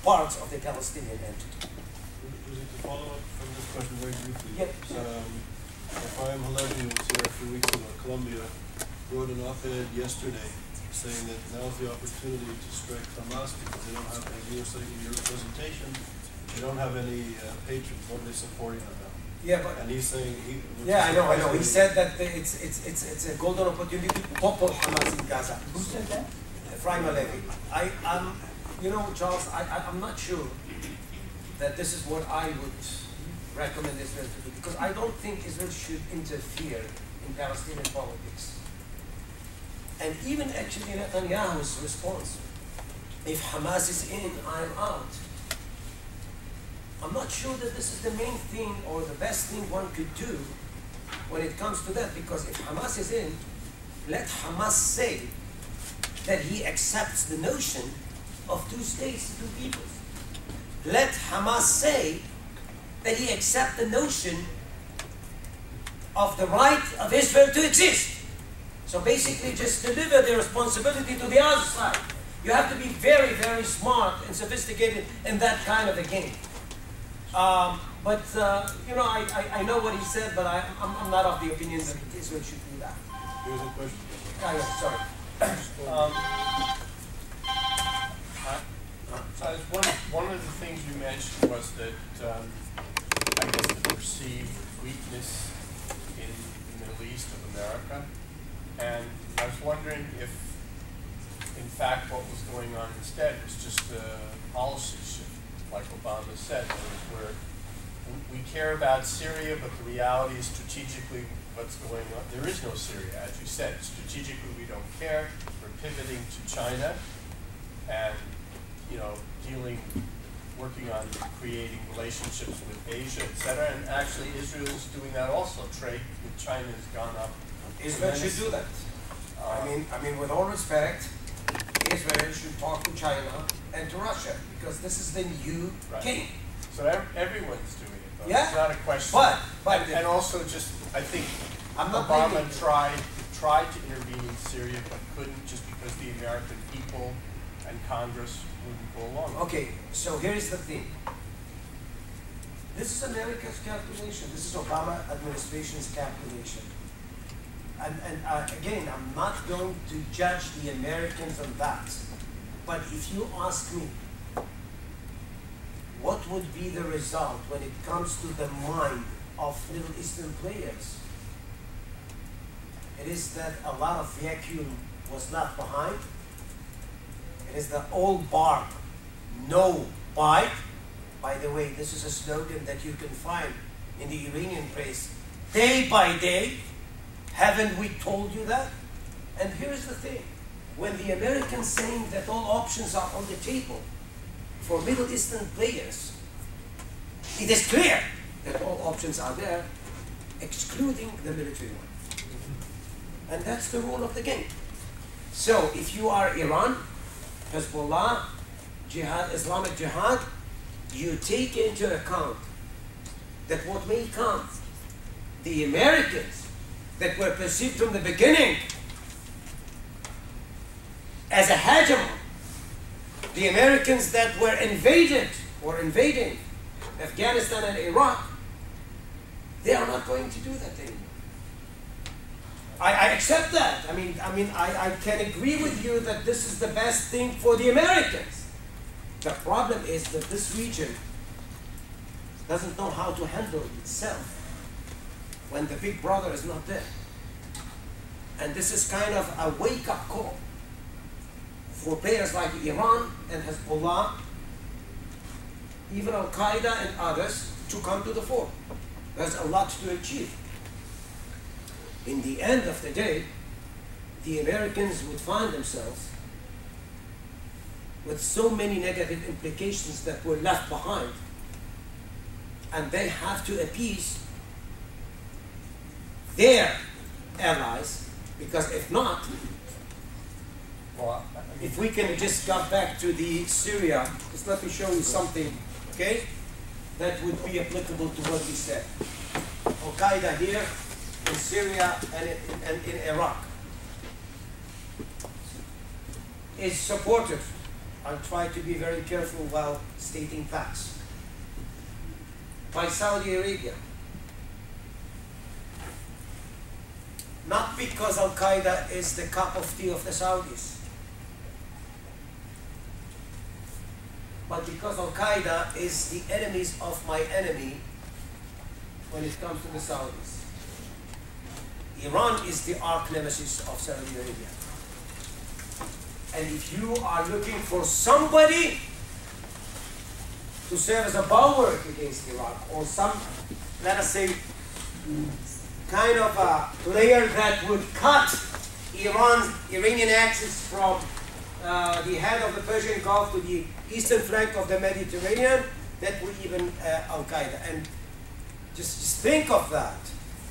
parts of the Palestinian entity. To follow up from this question very briefly. Yep. Ephraim Halevi was here a few weeks ago. Columbia wrote an op-ed yesterday saying that now's the opportunity to strike Hamas because they don't have, as you were saying in your presentation, they don't have any patrons. Nobody's supporting them now. Yeah, but and he's saying I know. He said that it's a golden opportunity to topple Hamas in Gaza. Who said that? Ephraim Halevi. You know, Charles, I'm not sure that this is what I would recommend Israel to do, because I don't think Israel should interfere in Palestinian politics. And even actually Netanyahu's response, if Hamas is in, I'm out. I'm not sure that this is the main thing or the best thing one could do when it comes to that, because if Hamas is in, let Hamas say that he accepts the notion of two states, two peoples. Let Hamas say that he accepts the notion of the right of Israel to exist. So basically just deliver the responsibility to the other side. You have to be very, very smart and sophisticated in that kind of a game. You know, I know what he said, but I'm not of the opinion that Israel should do that. Here's a question. Yeah, sorry. One of the things you mentioned was that I guess the perceived weakness in the Middle East of America, and I was wondering if, in fact, what was going on instead was just a policy shift, like Obama said, where we care about Syria, but the reality is strategically what's going on. There is no Syria, as you said. Strategically, we don't care. We're pivoting to China, and working on creating relationships with Asia, etc. And actually, Israel is doing that also. Trade with China has gone up. Israel should do that. I mean, with all respect, Israel should talk to China and to Russia, because this is the new game. So everyone's doing it, though. Yeah. It's not a question. But and also, just I think Obama tried to intervene in Syria, but couldn't, just because the American people and Congress wouldn't go along. Okay, so here's the thing. This is America's calculation. This is Obama administration's calculation. And again, I'm not going to judge the Americans on that. But if you ask me, what would be the result when it comes to the mind of Middle Eastern players? It is that a lot of vacuum was left behind. It is the old bark, no bite. By the way, this is a slogan that you can find in the Iranian press day by day. Haven't we told you that? And here's the thing. When the Americans saying that all options are on the table for Middle Eastern players, it is clear that all options are there, excluding the military one. And that's the rule of the game. So if you are Iran, Hezbollah, Jihad, Islamic Jihad, you take into account that what may come, the Americans that were perceived from the beginning as a hegemon, the Americans that were invaded or invading Afghanistan and Iraq, they are not going to do that anymore. I accept that. I can agree with you that this is the best thing for the Americans. The problem is that this region doesn't know how to handle itself when the big brother is not there. And this is kind of a wake-up call for players like Iran and Hezbollah, even Al-Qaeda and others, to come to the fore. There's a lot to achieve. In the end of the day, the Americans would find themselves with so many negative implications that were left behind, and they have to appease their allies, because if not, if we can just go back to the Syria, just let me show you something, okay, that would be applicable to what we said. Al-Qaeda here, in Syria and in Iraq is supported. I'll try to be very careful while stating facts. By Saudi Arabia. Not because Al-Qaeda is the cup of tea of the Saudis, but because Al-Qaeda is the enemies of my enemy when it comes to the Saudis. Iran is the arch nemesis of Saudi Arabia. And if you are looking for somebody to serve as a bulwark against Iraq, or some, let us say, kind of a player that would cut Iranian axis from the head of the Persian Gulf to the eastern flank of the Mediterranean, that would even Al-Qaeda. And just think of that.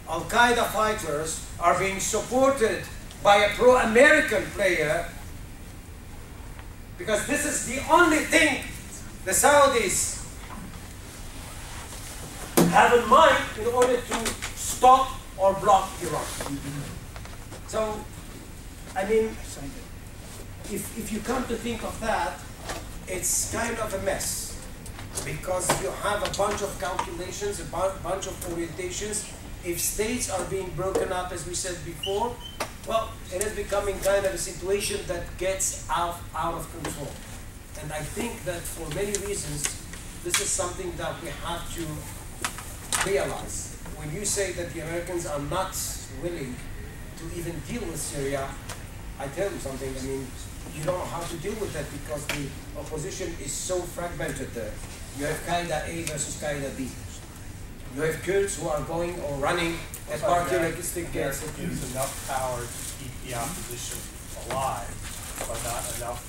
Al-Qaeda fighters are being supported by a pro-American player, because this is the only thing the Saudis have in mind in order to stop or block Iran. So, I mean, if you come to think of that, it's kind of a mess, because you have a bunch of calculations, a bunch of orientations. If states are being broken up, as we said before, well, it is becoming kind of a situation that gets out of control. And I think that for many reasons, this is something that we have to realize. When you say that the Americans are not willing to even deal with Syria, I tell you something, I mean, you don't know how to deal with that, because the opposition is so fragmented there. You have Qaeda A versus Qaeda B. You have Kurds who are going or running as party-realistic gives enough power to keep the opposition alive, but not enough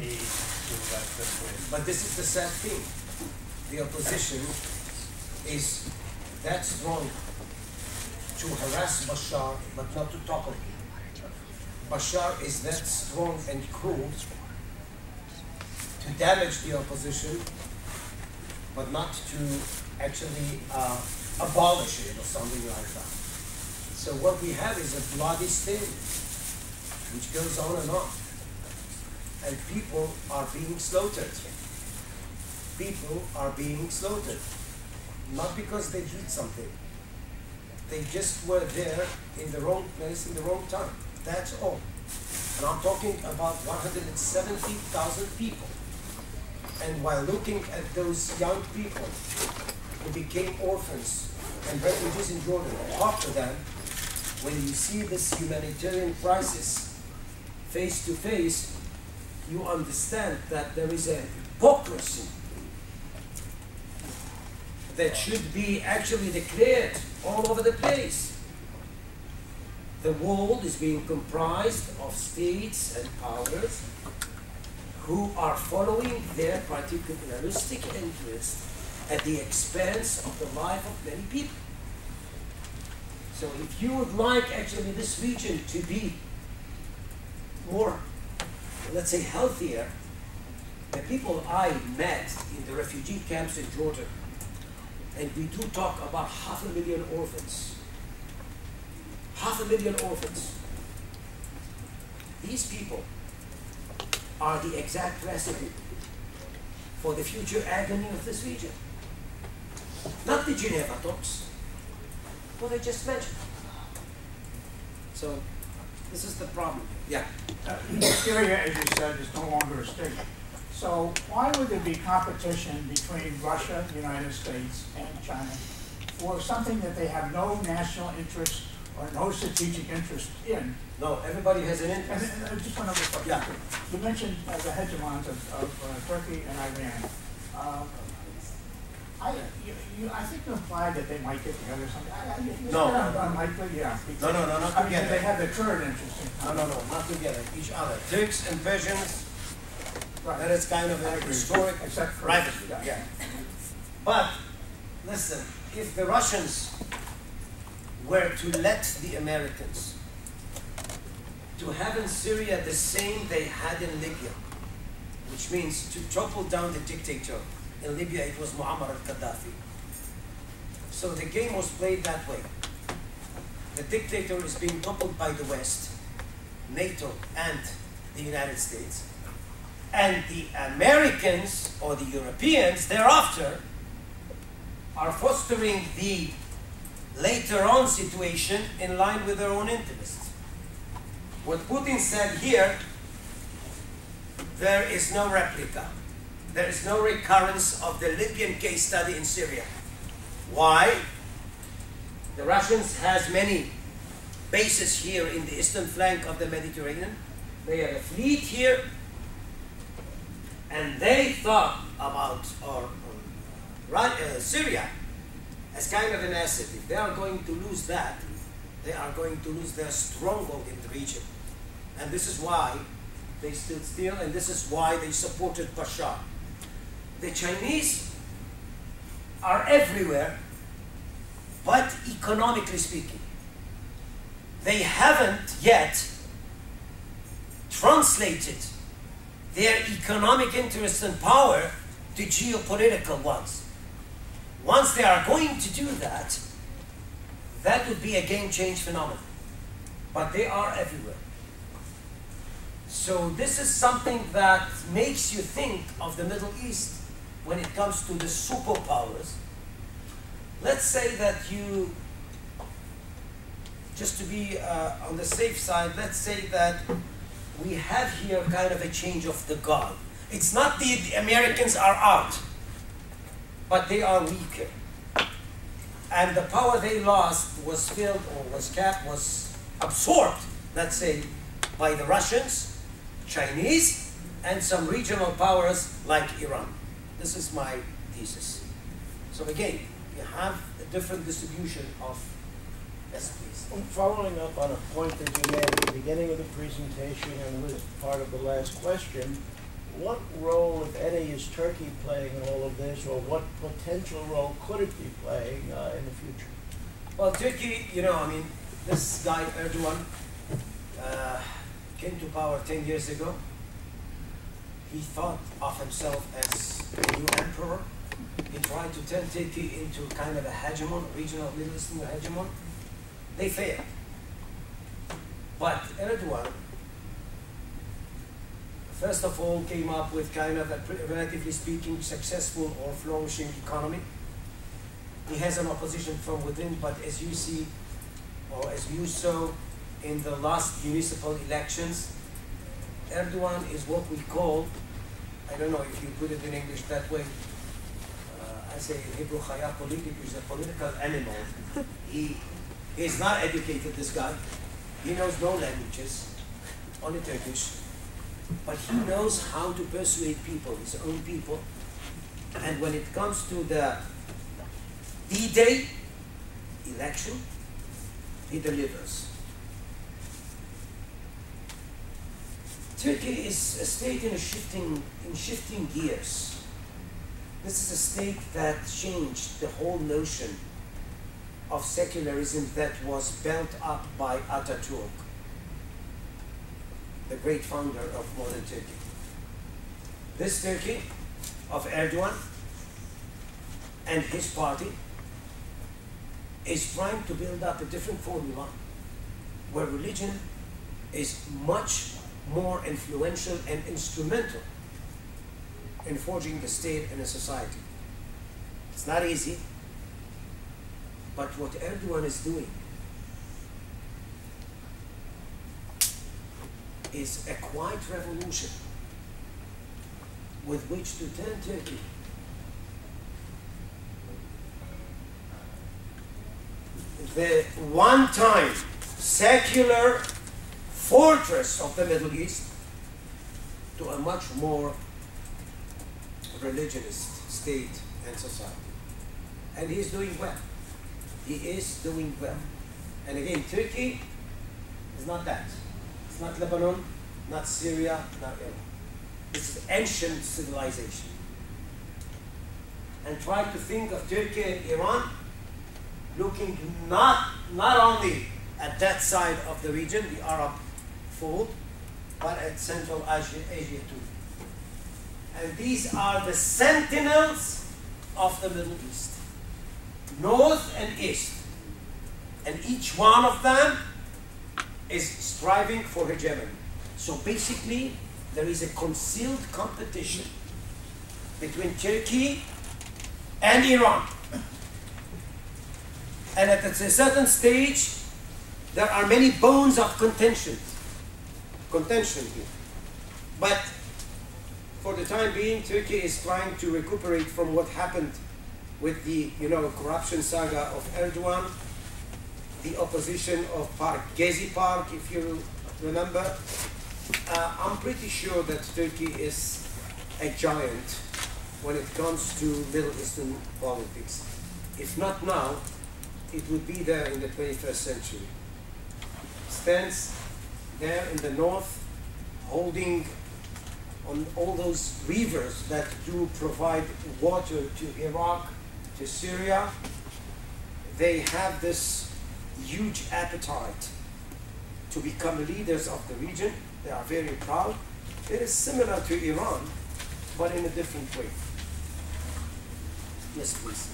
aid to let them win. But this is the sad thing. The opposition is that strong to harass Bashar, but not to topple him. Bashar is that strong and cruel to damage the opposition, but not to actually abolish it or something like that. So what we have is a bloody state, which goes on and on. And people are being slaughtered. People are being slaughtered. Not because they did something. They just were there in the wrong place, in the wrong time. That's all. And I'm talking about 170,000 people. And while looking at those young people who became orphans and refugees in Jordan, talk to them, when you see this humanitarian crisis face to face, you understand that there is a hypocrisy that should be actually declared all over the place. The world is being comprised of states and powers who are following their particularistic interests at the expense of the life of many people. So if you would like actually this region to be more, let's say, healthier, the people I met in the refugee camps in Jordan, and we do talk about 500,000 orphans. 500,000 orphans. These people are the exact recipe for the future agony of this region. Not the Geneva talks, what I just mentioned. So this is the problem. Yeah. Syria, as you said, is no longer a state. So why would there be competition between Russia, the United States, and China for something that they have no national interest or no strategic interest in? No, everybody has an interest. And just one other question. Yeah. You mentioned the hegemons of Turkey and Iran. I think you implied that they might get together someday. No. Unlikely, yeah. No, not together. They have their current interest in No, not together. Each other. Turks and Persians. Right. That is kind of a historic Except for rivalry. Yeah. But listen, if the Russians were to let the Americans to have in Syria the same they had in Libya, which means to topple down the dictator. In Libya, it was Muammar al-Gaddafi. So the game was played that way. The dictator is being toppled by the West, NATO, and the United States. And the Americans, or the Europeans, thereafter, are fostering the later on situation in line with their own interests. What Putin said here, there is no replica. There is no recurrence of the Libyan case study in Syria. Why? The Russians has many bases here in the eastern flank of the Mediterranean. They have a fleet here, and they thought about Syria as kind of an asset. If they are going to lose that, they are going to lose their stronghold in the region. And this is why they stood still, and this is why they supported Bashar. The Chinese are everywhere, but economically speaking, they haven't yet translated their economic interests and power to geopolitical ones. Once they are going to do that, that would be a game-change phenomenon. But they are everywhere. So this is something that makes you think of the Middle East when it comes to the superpowers. Let's say that you, just to be on the safe side, let's say that we have here kind of a change of the guard. It's not the Americans are out, but they are weaker. And the power they lost was filled, or was capped, was absorbed, let's say, by the Russians, Chinese, and some regional powers like Iran. This is my thesis. So again, you have a different distribution of, yes, please. Following up on a point that you made at the beginning of the presentation and was part of the last question, what role, if any, is Turkey playing in all of this, or what potential role could it be playing in the future? Well, Turkey, you know, I mean, this guy Erdogan came to power 10 years ago. He thought of himself as a new emperor. He tried to turn Turkey into kind of a hegemon, regional Middle Eastern hegemon. They failed. But Erdogan, first of all, came up with kind of a, relatively speaking, successful or flourishing economy. He has an opposition from within, but as you see, or as you saw in the last municipal elections, Erdogan is what we call, I don't know if you put it in English that way, I say in Hebrew, chaya politik, is a political animal. He is not educated, this guy. He knows no languages, only Turkish. But he knows how to persuade people, his own people. And when it comes to the D-Day election, he delivers. Turkey is a state in shifting gears. This is a state that changed the whole notion of secularism that was built up by Atatürk, the great founder of modern Turkey. This Turkey of Erdogan and his party is trying to build up a different formula where religion is much more influential and instrumental in forging the state and a society. It's not easy, but what Erdogan is doing is a quiet revolution with which to turn Turkey the one-time secular fortress of the Middle East to a much more religionist state and society. And he's doing well. He is doing well. And again, Turkey is not that. It's not Lebanon, not Syria, not Iraq. This is ancient civilization. And try to think of Turkey and Iran looking not only at that side of the region, the Arab fold, but at Central Asia too. And these are the sentinels of the Middle East, north and east. And each one of them is striving for hegemony. So basically, there is a concealed competition between Turkey and Iran. And at a certain stage, there are many bones of contention here. But for the time being, Turkey is trying to recuperate from what happened with the corruption saga of Erdogan, the opposition of Gezi Park, if you remember, I'm pretty sure that Turkey is a giant when it comes to Middle Eastern politics. If not now, it would be there in the 21st century. Stands there in the north, holding on all those rivers that do provide water to Iraq, to Syria. They have this huge appetite to become leaders of the region. They are very proud. It is similar to Iran, but in a different way. Yes, please.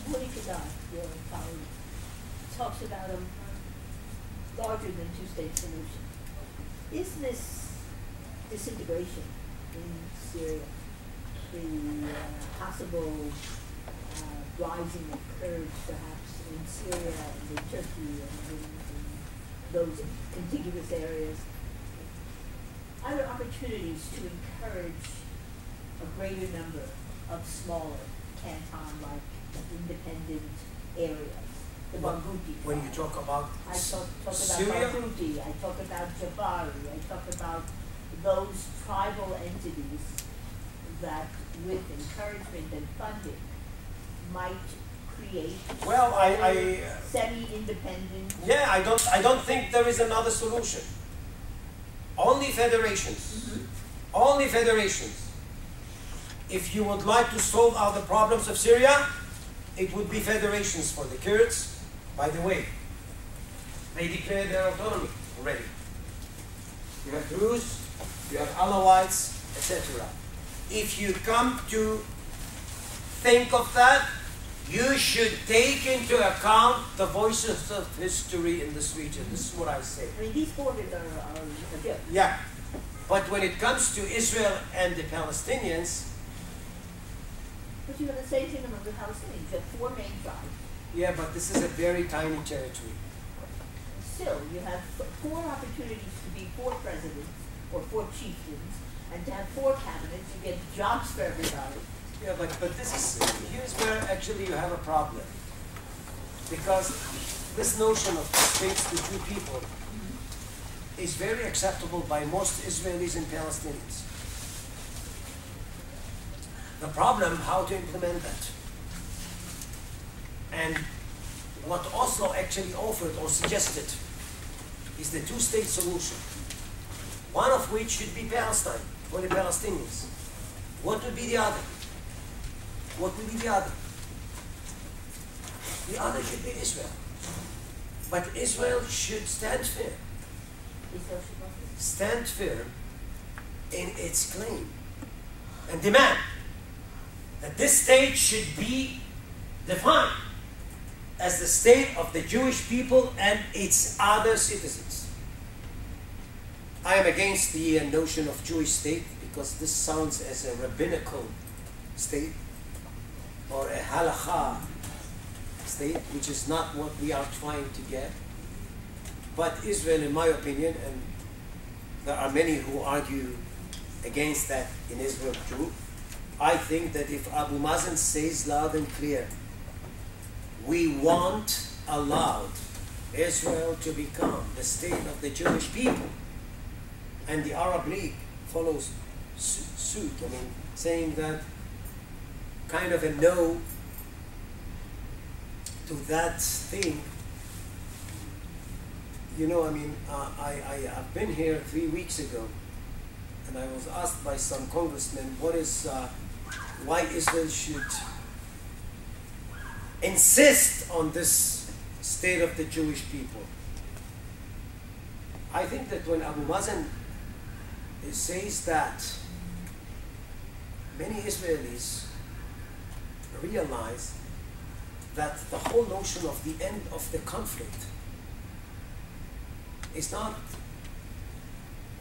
Monica Dayan, your colleague, talks about a larger than two-state solution. Is this disintegration in Syria, the possible rising of Kurds perhaps in Syria and in Turkey and in those contiguous areas, are there opportunities to encourage a greater number of smaller canton-like independent areas? The Barghouti. When you talk about I talk about Syria? Barghouti, I talk about Jafari, I talk about those tribal entities that with encouragement and funding might create semi-independent. Yeah, I don't think there is another solution. Only federations. Mm-hmm. Only federations. If you would like to solve all the problems of Syria, it would be federations for the Kurds. By the way, they declared their autonomy already. You have Druze, you have Alawites, etc. If you come to think of that, you should take into account the voices of history in this region. This is what I say. I mean, these borders are a joke. Yeah, but when it comes to Israel and the Palestinians, but you have the same thing among the Palestinians. You have four main tribes. yeah, but this is a very tiny territory. Still, you have four opportunities to be four presidents or four chieftains, and to have four cabinets. You get jobs for everybody. Yeah, but this is, here's where actually you have a problem. Because this notion of states to two people is very acceptable by most Israelis and Palestinians. The problem, how to implement that. And what Oslo actually offered or suggested is the two-state solution. One of which should be Palestine for the Palestinians. What would be the other? What will be the other? The other should be Israel. But Israel should stand firm. Stand firm in its claim and demand that this state should be defined as the state of the Jewish people and its other citizens. I am against the notion of Jewish state because this sounds as a rabbinical state or a halakha state, which is not what we are trying to get. But Israel, in my opinion, and there are many who argue against that in Israel too, I think that if Abu Mazen says loud and clear, we want, allowed Israel to become the state of the Jewish people, and the Arab League follows suit, I mean, saying that kind of a no to that thing. You know, I mean, I've been here 3 weeks ago, and I was asked by some congressmen why Israel should insist on this state of the Jewish people. I think that when Abu Mazen says that, many Israelis realize that the whole notion of the end of the conflict is not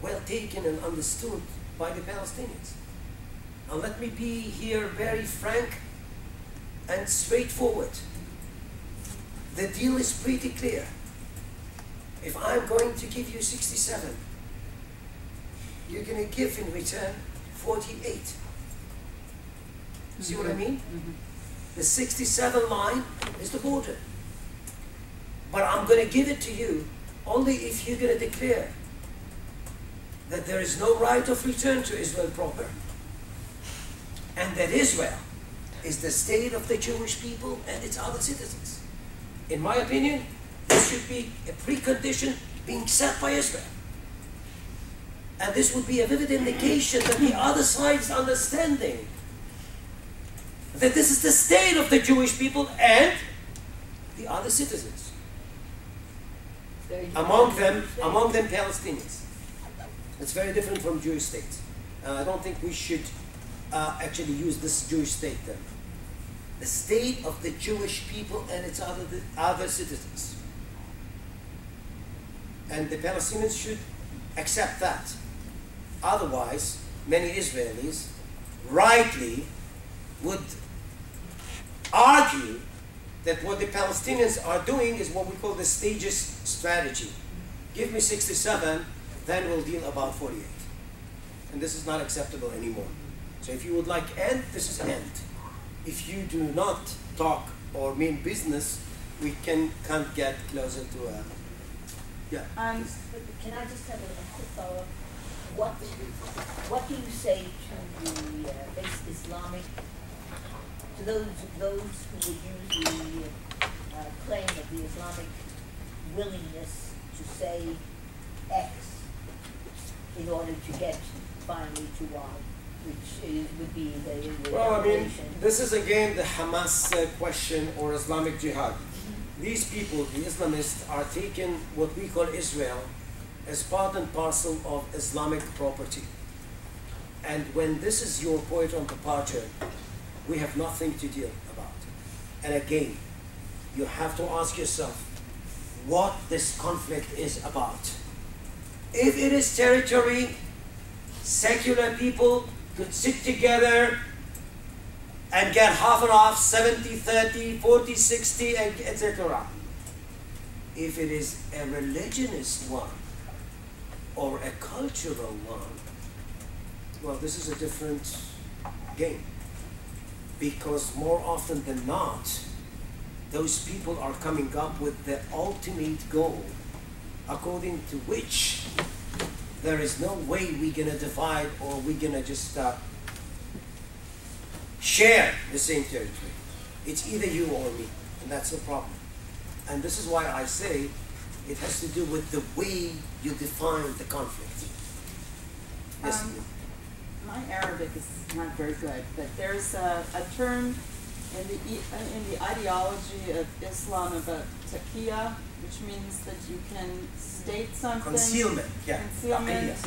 well taken and understood by the Palestinians. And let me be here very frank and straightforward. The deal is pretty clear. If I'm going to give you 67, you're going to give in return 48. See what I mean? Mm-hmm. The 67 line is the border. But I'm going to give it to you only if you're going to declare that there is no right of return to Israel proper, and that Israel is the state of the Jewish people and its other citizens. In my opinion, this should be a precondition being set by Israel. And this would be a vivid indication that the other side is understanding that this is the state of the Jewish people and the other citizens. Among them Palestinians. It's very different from Jewish states. I don't think we should actually use this Jewish state term. The state of the Jewish people and its other citizens. And the Palestinians should accept that. Otherwise, many Israelis rightly would argue that what the Palestinians are doing is what we call the stages strategy. Give me 67, then we'll deal about 48. And this is not acceptable anymore. So if you would like end, this is end. If you do not talk or mean business, we can't get closer to a... Yeah. Can I just have a quick follow-up? What do you say to the Islamic, to those who would use the claim of the Islamic willingness to say X in order to get finally to Y, which would be the well, I mean, this is again the Hamas question or Islamic Jihad. These people, the Islamists, are taking what we call Israel as part and parcel of Islamic property. And when this is your point of departure, we have nothing to deal about. And again, you have to ask yourself what this conflict is about. If it is territory, secular people could sit together and get half and half, 70-30, 40-60, etc. If it is a religionist one, or a cultural one, well, this is a different game. Because more often than not, those people are coming up with the ultimate goal, according to which there is no way we're going to divide or we're going to just share the same territory. It's either you or me, and that's the problem. And this is why I say it has to do with the way you define the conflict. Yes. My Arabic is not very good, but there's a term in the ideology of Islam about taqiyya, which means that you can state something. Concealment, yeah. Concealment.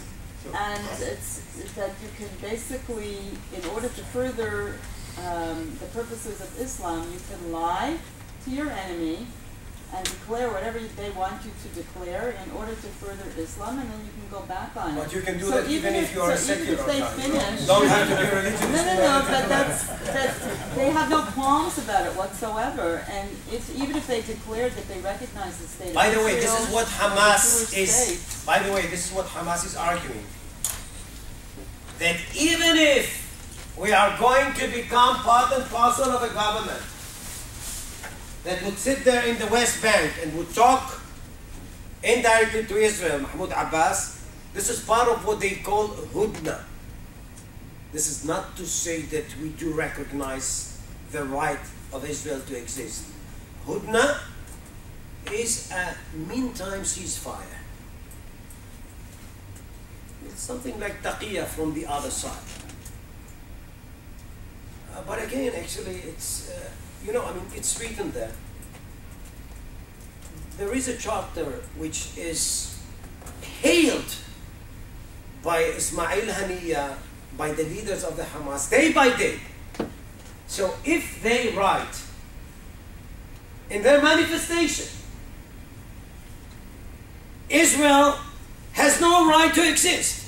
And it's that you can basically, in order to further the purposes of Islam, you can lie to your enemy and declare whatever they want you to declare in order to further Islam, and then you can go back on it. But you can do that even if you are a secular guy. Don't have to be religious. No, but they have no qualms about it whatsoever. And even if they declared that they recognize the state of Israel, by the way, this is what Hamas is. By the way, this is what Hamas is arguing. That even if we are going to become part and parcel of a government that would sit there in the West Bank and would talk indirectly to Israel, Mahmoud Abbas, this is part of what they call hudna. This is not to say that we do recognize the right of Israel to exist. Hudna is a meantime ceasefire. It's something like taqiyya from the other side. But again, actually, it's, it's written there. There is a charter which is hailed by Ismail Haniyeh, by the leaders of the Hamas, day by day. So if they write in their manifestation, Israel has no right to exist.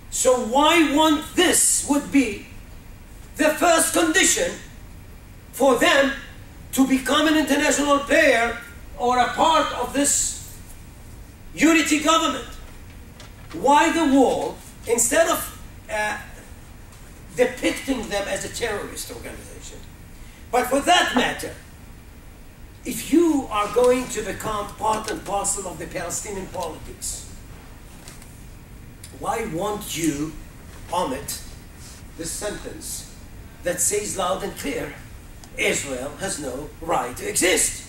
So why won't this would be the first condition for them to become an international player or a part of this unity government? Why the wall, instead of depicting them as a terrorist organization? But for that matter, if you are going to become part and parcel of the Palestinian politics, why won't you omit this sentence that says loud and clear, Israel has no right to exist?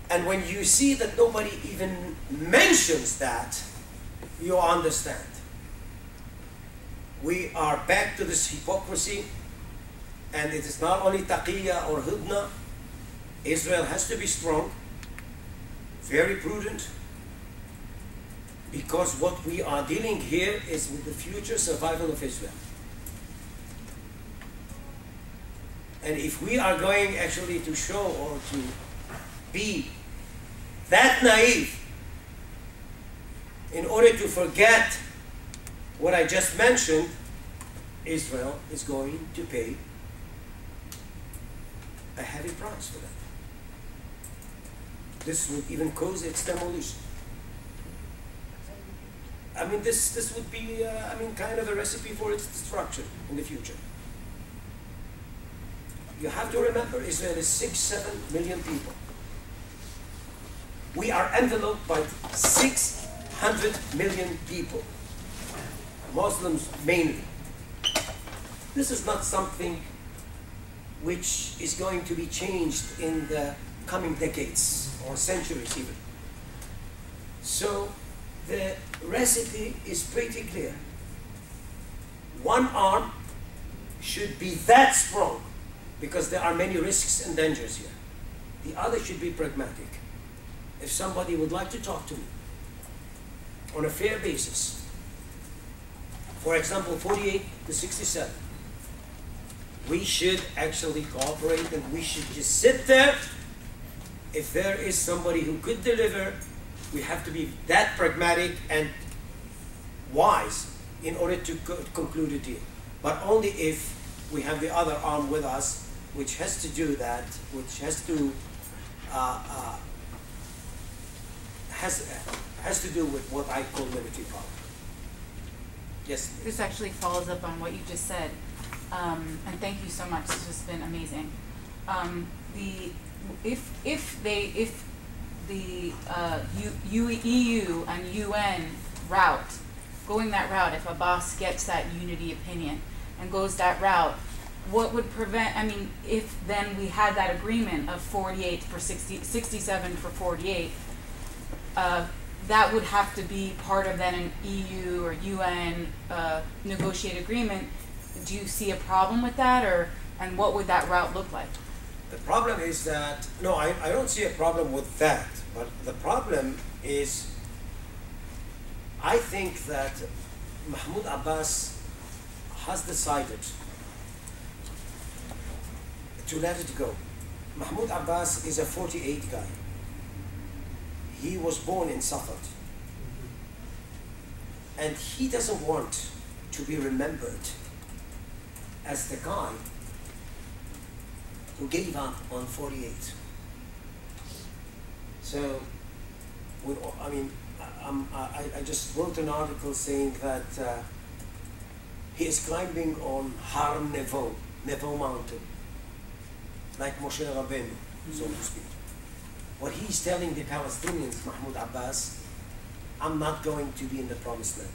And when you see that nobody even mentions that, you understand. We are back to this hypocrisy, and it is not only taqiyya or hudna. Israel has to be strong, very prudent, because what we are dealing here is with the future survival of Israel. And if we are going actually to show or to be that naive in order to forget what I just mentioned, Israel is going to pay a heavy price for that. This would even cause its demolition. I mean, this would be, kind of a recipe for its destruction in the future. You have to remember, Israel is 6-7 million people. We are enveloped by 600 million people, Muslims mainly. This is not something which is going to be changed in the coming decades or centuries even. So the recipe is pretty clear. One arm should be that strong because there are many risks and dangers here. The other should be pragmatic. If somebody would like to talk to me on a fair basis, for example, 48 to 67, we should actually cooperate and we should just sit there. If there is somebody who could deliver, we have to be that pragmatic and wise in order to conclude a deal. But only if we have the other arm with us, which has to do that, which has to has to do with what I call military power. Yes. This actually follows up on what you just said, and thank you so much. This has been amazing. If the EU and UN route, going that route, if Abbas gets that unity opinion and goes that route, what would prevent, I mean, if then we had that agreement of 48 for 60, 67 for 48, that would have to be part of then an EU or UN negotiated agreement. Do you see a problem with that, and what would that route look like? The problem is that, no, I don't see a problem with that, but the problem is, I think that Mahmoud Abbas has decided to let it go. Mahmoud Abbas is a 48 guy. He was born in Safed. And he doesn't want to be remembered as the guy who gave up on 48. So, I just wrote an article saying that he is climbing on Har Nevo Mountain, like Moshe Rabbeinu, so to speak. What he's telling the Palestinians, Mahmoud Abbas, I'm not going to be in the promised land.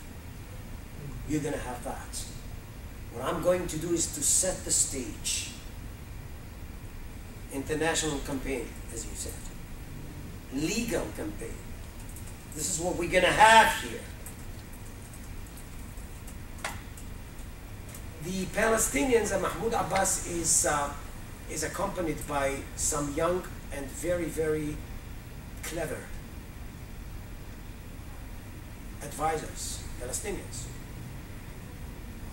You're going to have that. What I'm going to do is to set the stage. International campaign, as you said. Legal campaign. This is what we're going to have here. The Palestinians and Mahmoud Abbas is accompanied by some young and very, very clever advisors, Palestinians,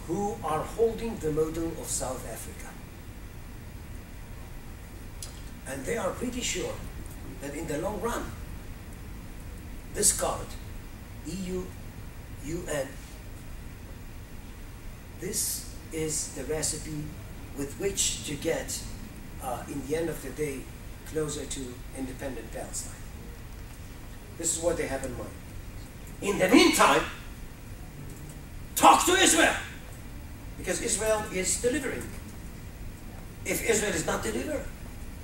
who are holding the model of South Africa. And they are pretty sure that in the long run, this card, EU, UN, this is the recipe with which to get, in the end of the day, closer to independent Palestine. This is what they have in mind. In the meantime, talk to Israel, because Israel is delivering. If Israel is not delivering,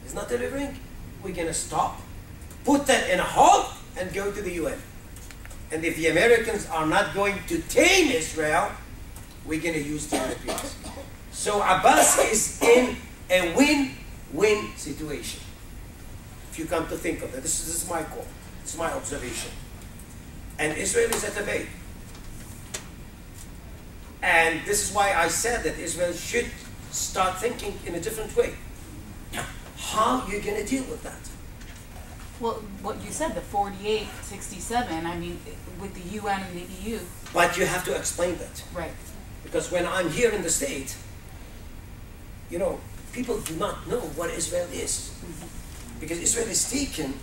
is not delivering, we're going to stop, put that in a halt, and go to the UN. And if the Americans are not going to tame Israel, we're going to use the Europeans. So Abbas is in a win-win situation. If you come to think of it, this is my call, this is my observation. And Israel is at the bay. And this is why I said that Israel should start thinking in a different way. How are you going to deal with that? Well, what you said, the 48, 67, I mean, with the UN and the EU. But you have to explain that. Right. Because when I'm here in the state, you know, people do not know what Israel is. Because Israel is taken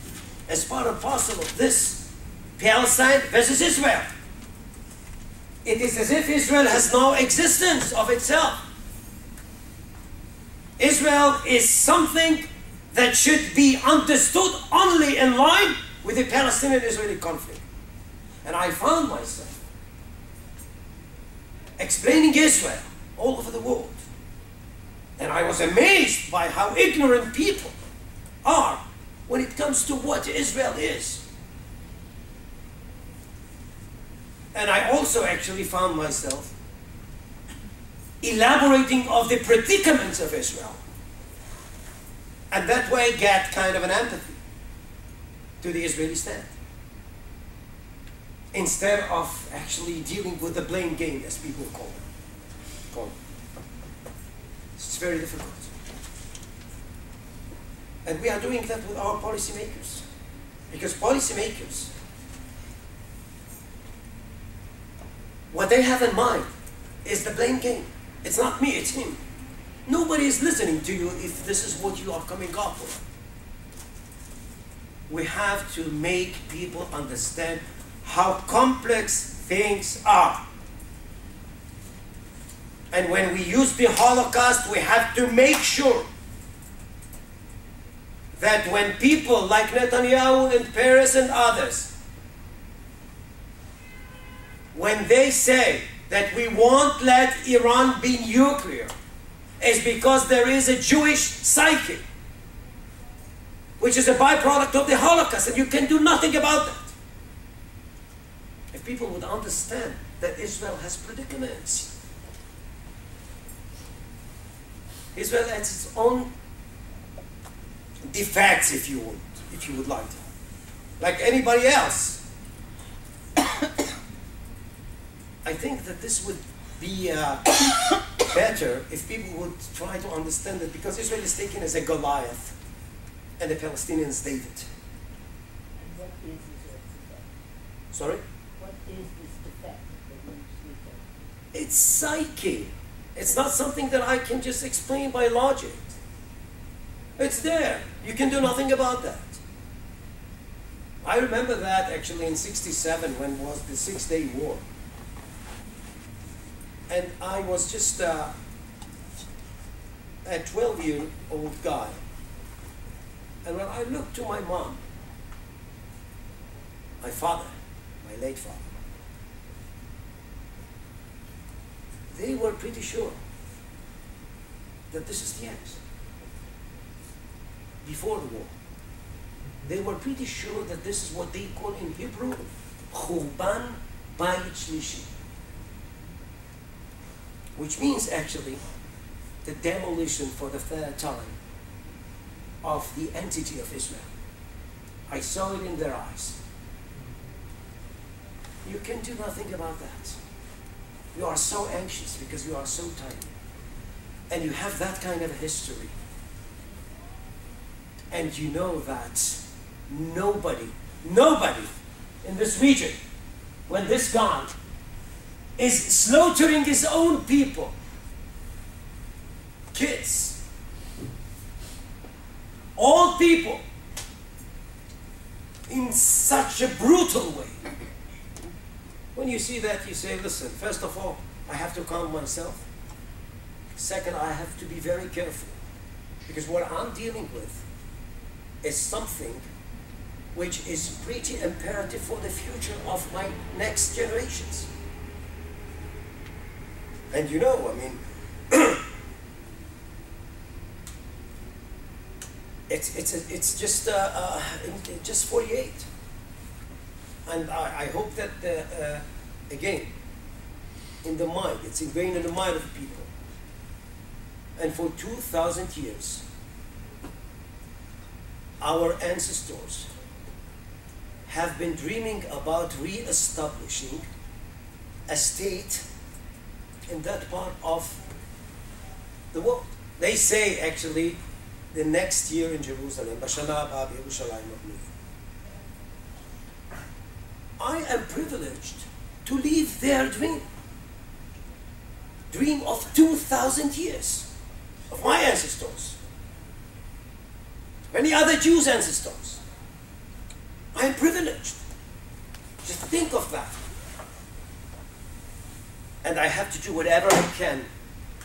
as part and parcel of this Palestine versus Israel. It is as if Israel has no existence of itself. Israel is something that should be understood only in line with the Palestinian-Israeli conflict. And I found myself explaining Israel all over the world. And I was amazed by how ignorant people are when it comes to what Israel is. And I also actually found myself elaborating of the predicaments of Israel. And that way get kind of an empathy to the Israeli stand. Instead of actually dealing with the blame game, as people call it. It's very difficult. And we are doing that with our policymakers. Because policymakers, what they have in mind is the blame game. It's not me, it's him. Nobody is listening to you if this is what you are coming up with. We have to make people understand how complex things are. And when we use the Holocaust, we have to make sure that when people like Netanyahu and Peres and others, when they say that we won't let Iran be nuclear, is because there is a Jewish psyche, which is a byproduct of the Holocaust, and you can do nothing about that. If people would understand that Israel has predicaments, Israel has its own defects, if you would like to, like anybody else. I think that this would be better if people would try to understand it, because Israel is taken as a Goliath and the Palestinians David. And what is Israel's defect? Sorry? What is this defect that you speak of? It's psyche. It's not something that I can just explain by logic. It's there. You can do nothing about that. I remember that actually in '67 when was the 6-Day War. And I was just a 12-year-old guy. And when I looked to my mom, my father, my late father, they were pretty sure that this is the end. Before the war, they were pretty sure that this is what they call in Hebrew, Churban Bayit Shlishi, which means actually the demolition for the third time of the entity of Israel. I saw it in their eyes. You can do nothing about that. You are so anxious because you are so tired. And you have that kind of a history. And you know that nobody in this region, when this guy is slaughtering his own people, kids, old people, in such a brutal way. When you see that, you say, listen, first of all, I have to calm myself. Second, I have to be very careful. Because what I'm dealing with is something which is pretty imperative for the future of my next generations. And you know, I mean, it's just 48. And I hope that, again, in the mind, it's ingrained in the mind of the people. And for 2,000 years, our ancestors have been dreaming about re-establishing a state in that part of the world. They say, actually, the next year in Jerusalem, I am privileged to live their dream of 2,000 years of my ancestors, many other Jews' ancestors. I am privileged. Just think of that. And I have to do whatever I can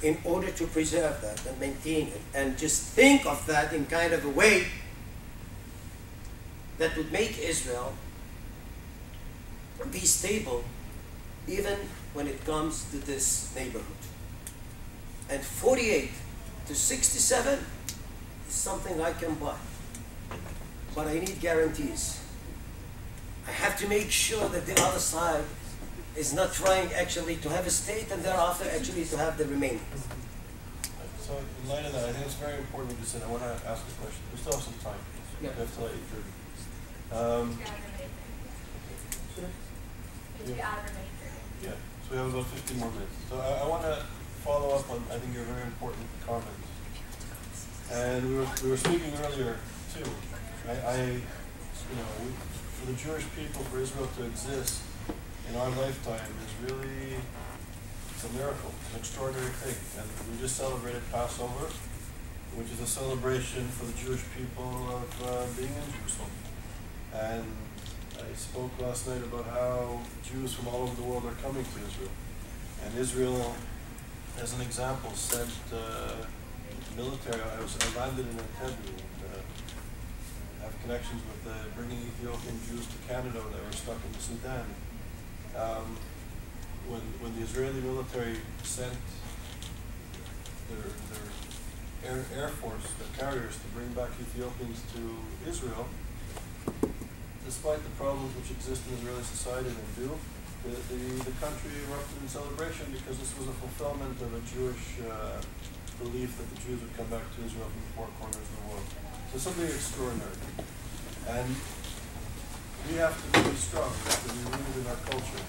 in order to preserve that and maintain it, and just think of that in kind of a way that would make Israel be stable even when it comes to this neighborhood. And 48 to 67 is something I can buy. But I need guarantees. I have to make sure that the other side is not trying actually to have a state and thereafter actually to have the remaining. So in light of that, I think it's very important what you said. I want to ask a question. We still have some time. Yeah. We have till 8:30. Yeah, so we have about 15 more minutes. So I want to follow up on, I think, your very important comments. And we were speaking earlier too. For the Jewish people, for Israel to exist in our lifetime is really, it's a miracle, an extraordinary thing. And we just celebrated Passover, which is a celebration for the Jewish people of being in Jerusalem. And I spoke last night about how Jews from all over the world are coming to Israel. And Israel, as an example, sent military. I landed in Entebbe and have connections with bringing Ethiopian Jews to Canada that were stuck in the Sudan. When the Israeli military sent their air force, their carriers, to bring back Ethiopians to Israel, despite the problems which exist in Israeli society and do, the country erupted in celebration because this was a fulfillment of a Jewish belief that the Jews would come back to Israel from the four corners of the world. So something extraordinary. And we have to be strong, we have to be rooted in our culture.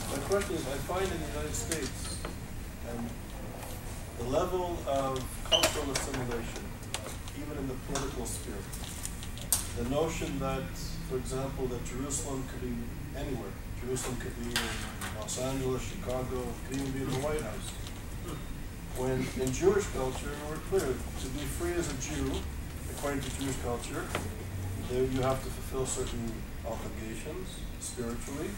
My question is, I find in the United States the level of cultural assimilation, even in the political sphere, the notion that, for example, that Jerusalem could be anywhere. Jerusalem could be in Los Angeles, Chicago, could even be in the White House. When in Jewish culture, we're clear, to be free as a Jew, according to Jewish culture, you have to fulfill certain obligations spiritually.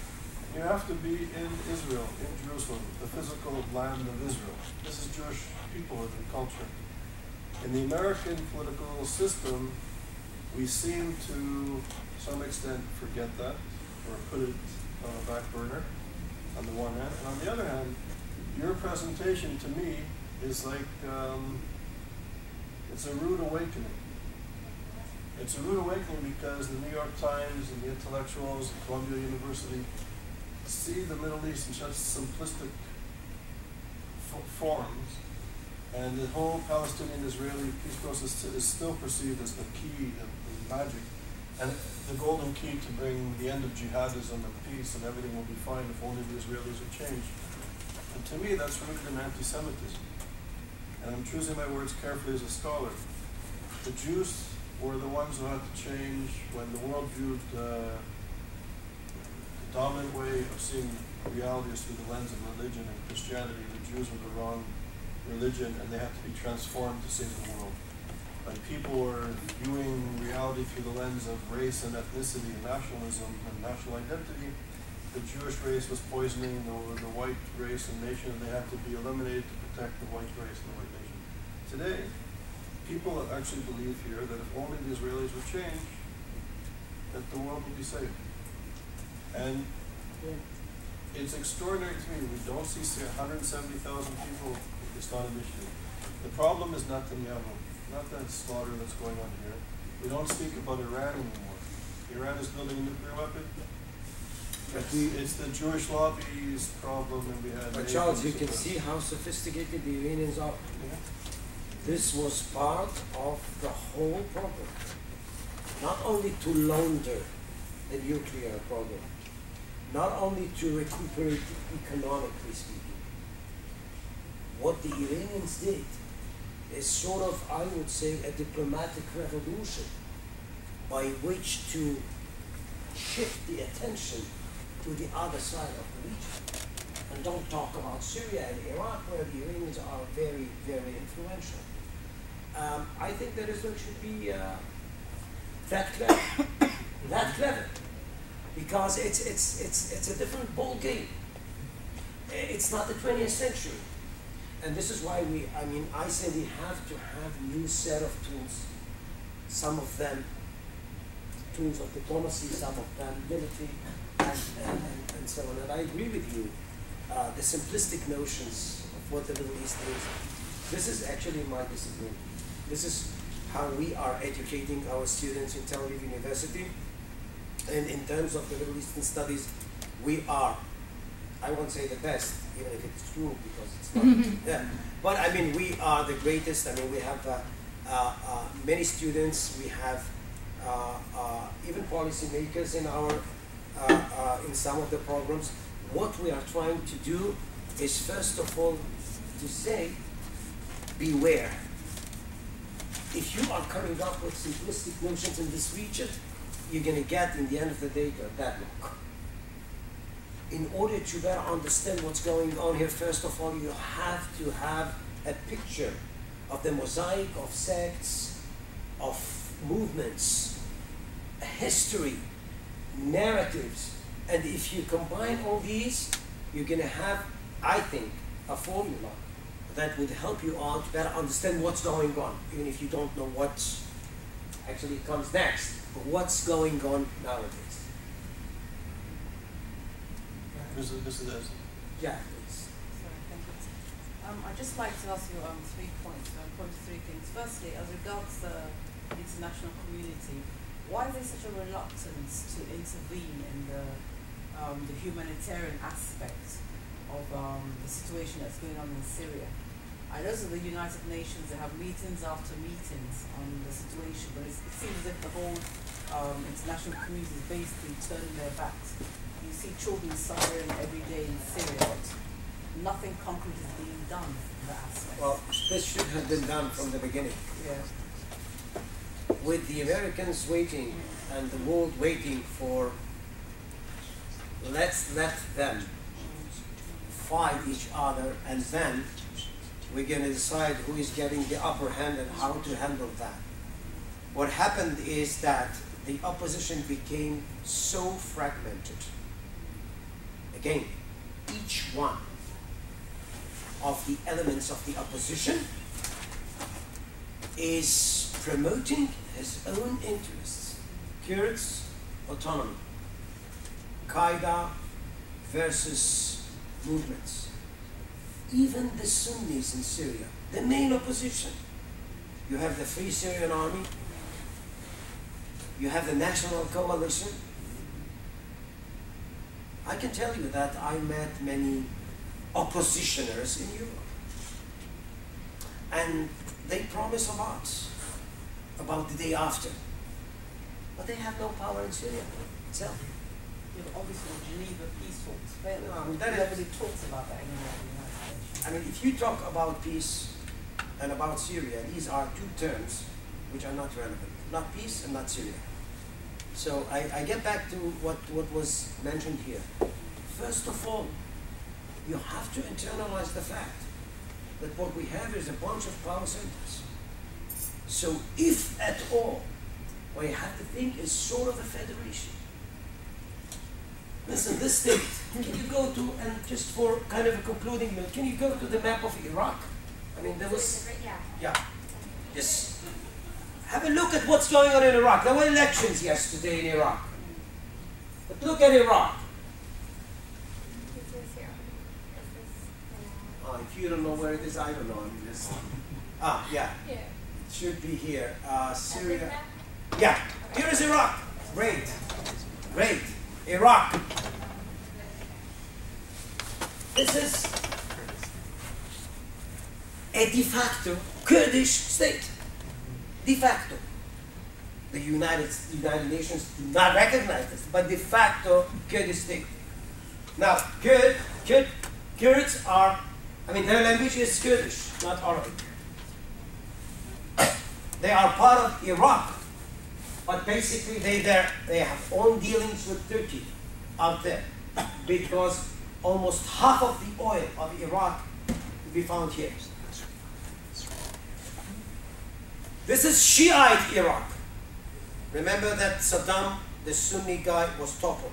You have to be in Israel, in Jerusalem, the physical land of Israel. This is Jewish people and culture. In the American political system, we seem to some extent forget that, or put it on a back burner, on the one hand. And on the other hand, your presentation to me is like, it's a rude awakening. It's a rude awakening because the New York Times and the intellectuals at Columbia University see the Middle East in such simplistic forms, and the whole Palestinian-Israeli peace process is still perceived as the key, the magic, and the golden key to bring the end of jihadism and peace, and everything will be fine if only the Israelis are changed. And to me, that's rooted in anti-Semitism. And I'm choosing my words carefully as a scholar. The Jews were the ones who had to change when the world viewed the dominant way of seeing reality is through the lens of religion and Christianity. The Jews were the wrong religion, and they had to be transformed to save the world. When people were viewing reality through the lens of race and ethnicity and nationalism and national identity, the Jewish race was poisoning the white race and nation, and they had to be eliminated to protect the white race and the white nation. Today, people actually believe here that if only the Israelis would change, that the world would be saved. And it's extraordinary to me. We don't see 170,000 people. It's not an issue. The problem is Netanyahu. not the slaughter that's going on here. We don't speak about Iran anymore. Iran is building a nuclear weapon. It's the Jewish lobby's problem, and we had. But Charles, you can see how sophisticated the Iranians are. Yeah. This was part of the whole program. Not only to launder the nuclear program, not only to recuperate economically speaking. What the Iranians did is sort of, I would say, a diplomatic revolution by which to shift the attention to the other side of the region. And don't talk about Syria and Iraq, where the Iranians are very, very influential. I think that Israel should be that clever, because it's a different ball game. It's not the 20th century, and this is why I say we have to have a new set of tools. Some of them tools of diplomacy, some of them military, and so on. And I agree with you. The simplistic notions of what the Middle East is. This is actually my discipline. This is how we are educating our students in Tel Aviv University. And in terms of the Middle Eastern studies, we are, I won't say the best, even if it's true, because it's not. Yeah. But I mean, we are the greatest. I mean, we have many students. We have even policymakers in our in some of the programs. What we are trying to do is, first of all, to say, beware. If you are coming up with simplistic notions in this region, you're going to get, in the end of the day, a deadlock. In order to better understand what's going on here, first of all, you have to have a picture of the mosaic of sects, of movements, history, narratives. And if you combine all these, you're going to have, I think, a formula that would help you out to better understand what's going on, even if you don't know what actually comes next, but what's going on nowadays. This is Yeah, please. Sorry, thank you. I'd just like to ask you 3 points, point to 3 things. Firstly, as regards the international community, why is there such a reluctance to intervene in the humanitarian aspect of the situation that's going on in Syria? I know that the United Nations, they have meetings after meetings on the situation, but it seems as if the whole international community is basically turning their backs. You see children suffering every day in Syria, but nothing concrete is being done in that aspect. Well, this should have been done from the beginning. Yeah. With the Americans waiting and the world waiting for, let's let them fight each other, and then we're going to decide who is getting the upper hand and how to handle that. What happened is that the opposition became so fragmented. Again, each one of the elements of the opposition is promoting his own interests. Kurds, autonomy. Qaeda versus movements. Even the Sunnis in Syria, the main opposition. You have the Free Syrian Army, you have the National Coalition. I can tell you that I met many oppositioners in Europe. And they promise a lot about the day after. But they have no power in Syria itself. Yeah, but obviously the Geneva peace talks failed. No, I mean, that nobody talks about that anymore in the United Nations. I mean, if you talk about peace and about Syria, these are two terms which are not relevant. Not peace and not Syria. So I get back to what was mentioned here. First of all, you have to internalize the fact that what we have is a bunch of power centers. So if at all, what you have to think is sort of a federation. Listen, this state, can you go to, and just for kind of a concluding note, can you go to the map of Iraq? I mean, there was, yeah, yes. Have a look at what's going on in Iraq. There were elections yesterday in Iraq. But look at Iraq. If you don't know where it is, I don't know. I mean, yeah. Yeah. It should be here. Syria. Yeah, here is Iraq. Great. Great. Iraq. This is a de facto Kurdish state. De facto. The United Nations do not recognize this, but de facto Kurdish state. Now, Kurds are, I mean, their language is Kurdish, not Arabic. They are part of Iraq, but basically they have own dealings with Turkey out there, because almost half of the oil of Iraq will be found here. This is Shiite Iraq. Remember that Saddam, the Sunni guy, was toppled.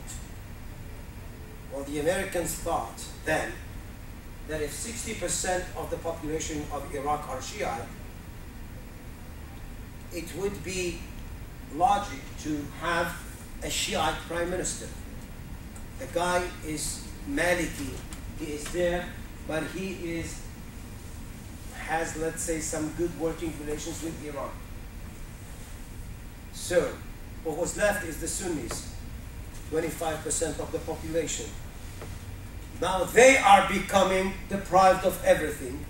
Well, the Americans thought then that if 60% of the population of Iraq are Shiite, it would be logic to have a Shiite prime minister. The guy is Maliki. He is there, but he has, let's say, some good working relations with Iran. So, what was left is the Sunnis, 25% of the population. Now they are becoming deprived of everything.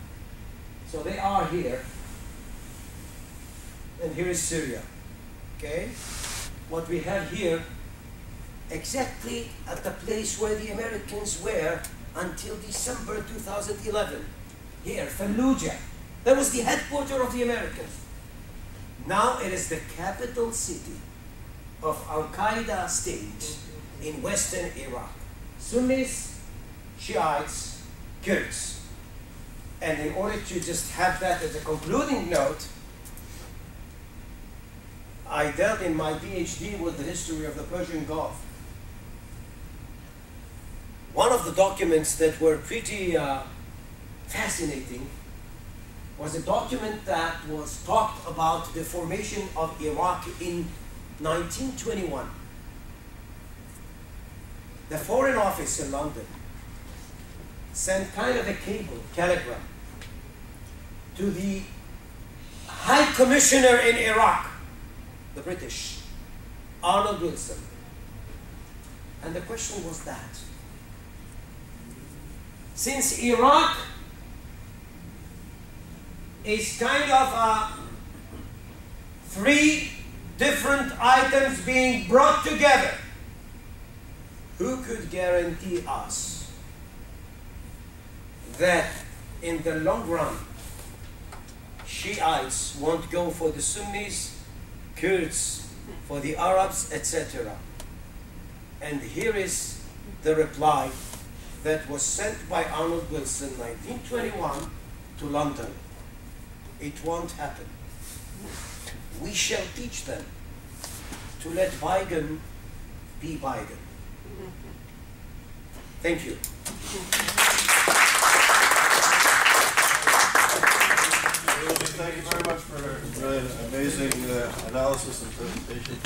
So they are here. And here is Syria. Okay? What we have here, exactly at the place where the Americans were until December 2011. Here, Fallujah. That was the headquarters of the Americans. Now it is the capital city of Al-Qaeda state in western Iraq. Sunnis, Shiites, Kurds. And in order to just have that as a concluding note, I dealt in my PhD with the history of the Persian Gulf. One of the documents that were pretty fascinating was a document that was talked about the formation of Iraq in 1921. The Foreign Office in London sent kind of a cable, telegram, to the High Commissioner in Iraq, the British, Arnold Wilson. And the question was that, since Iraq is kind of three different items being brought together, who could guarantee us that in the long run Shiites won't go for the Sunnis, Kurds for the Arabs, etc. And here is the reply that was sent by Arnold Wilson in 1921 to London. It won't happen. We shall teach them to let bygone be bygone. Thank you. Thank you very much for an amazing analysis and presentation.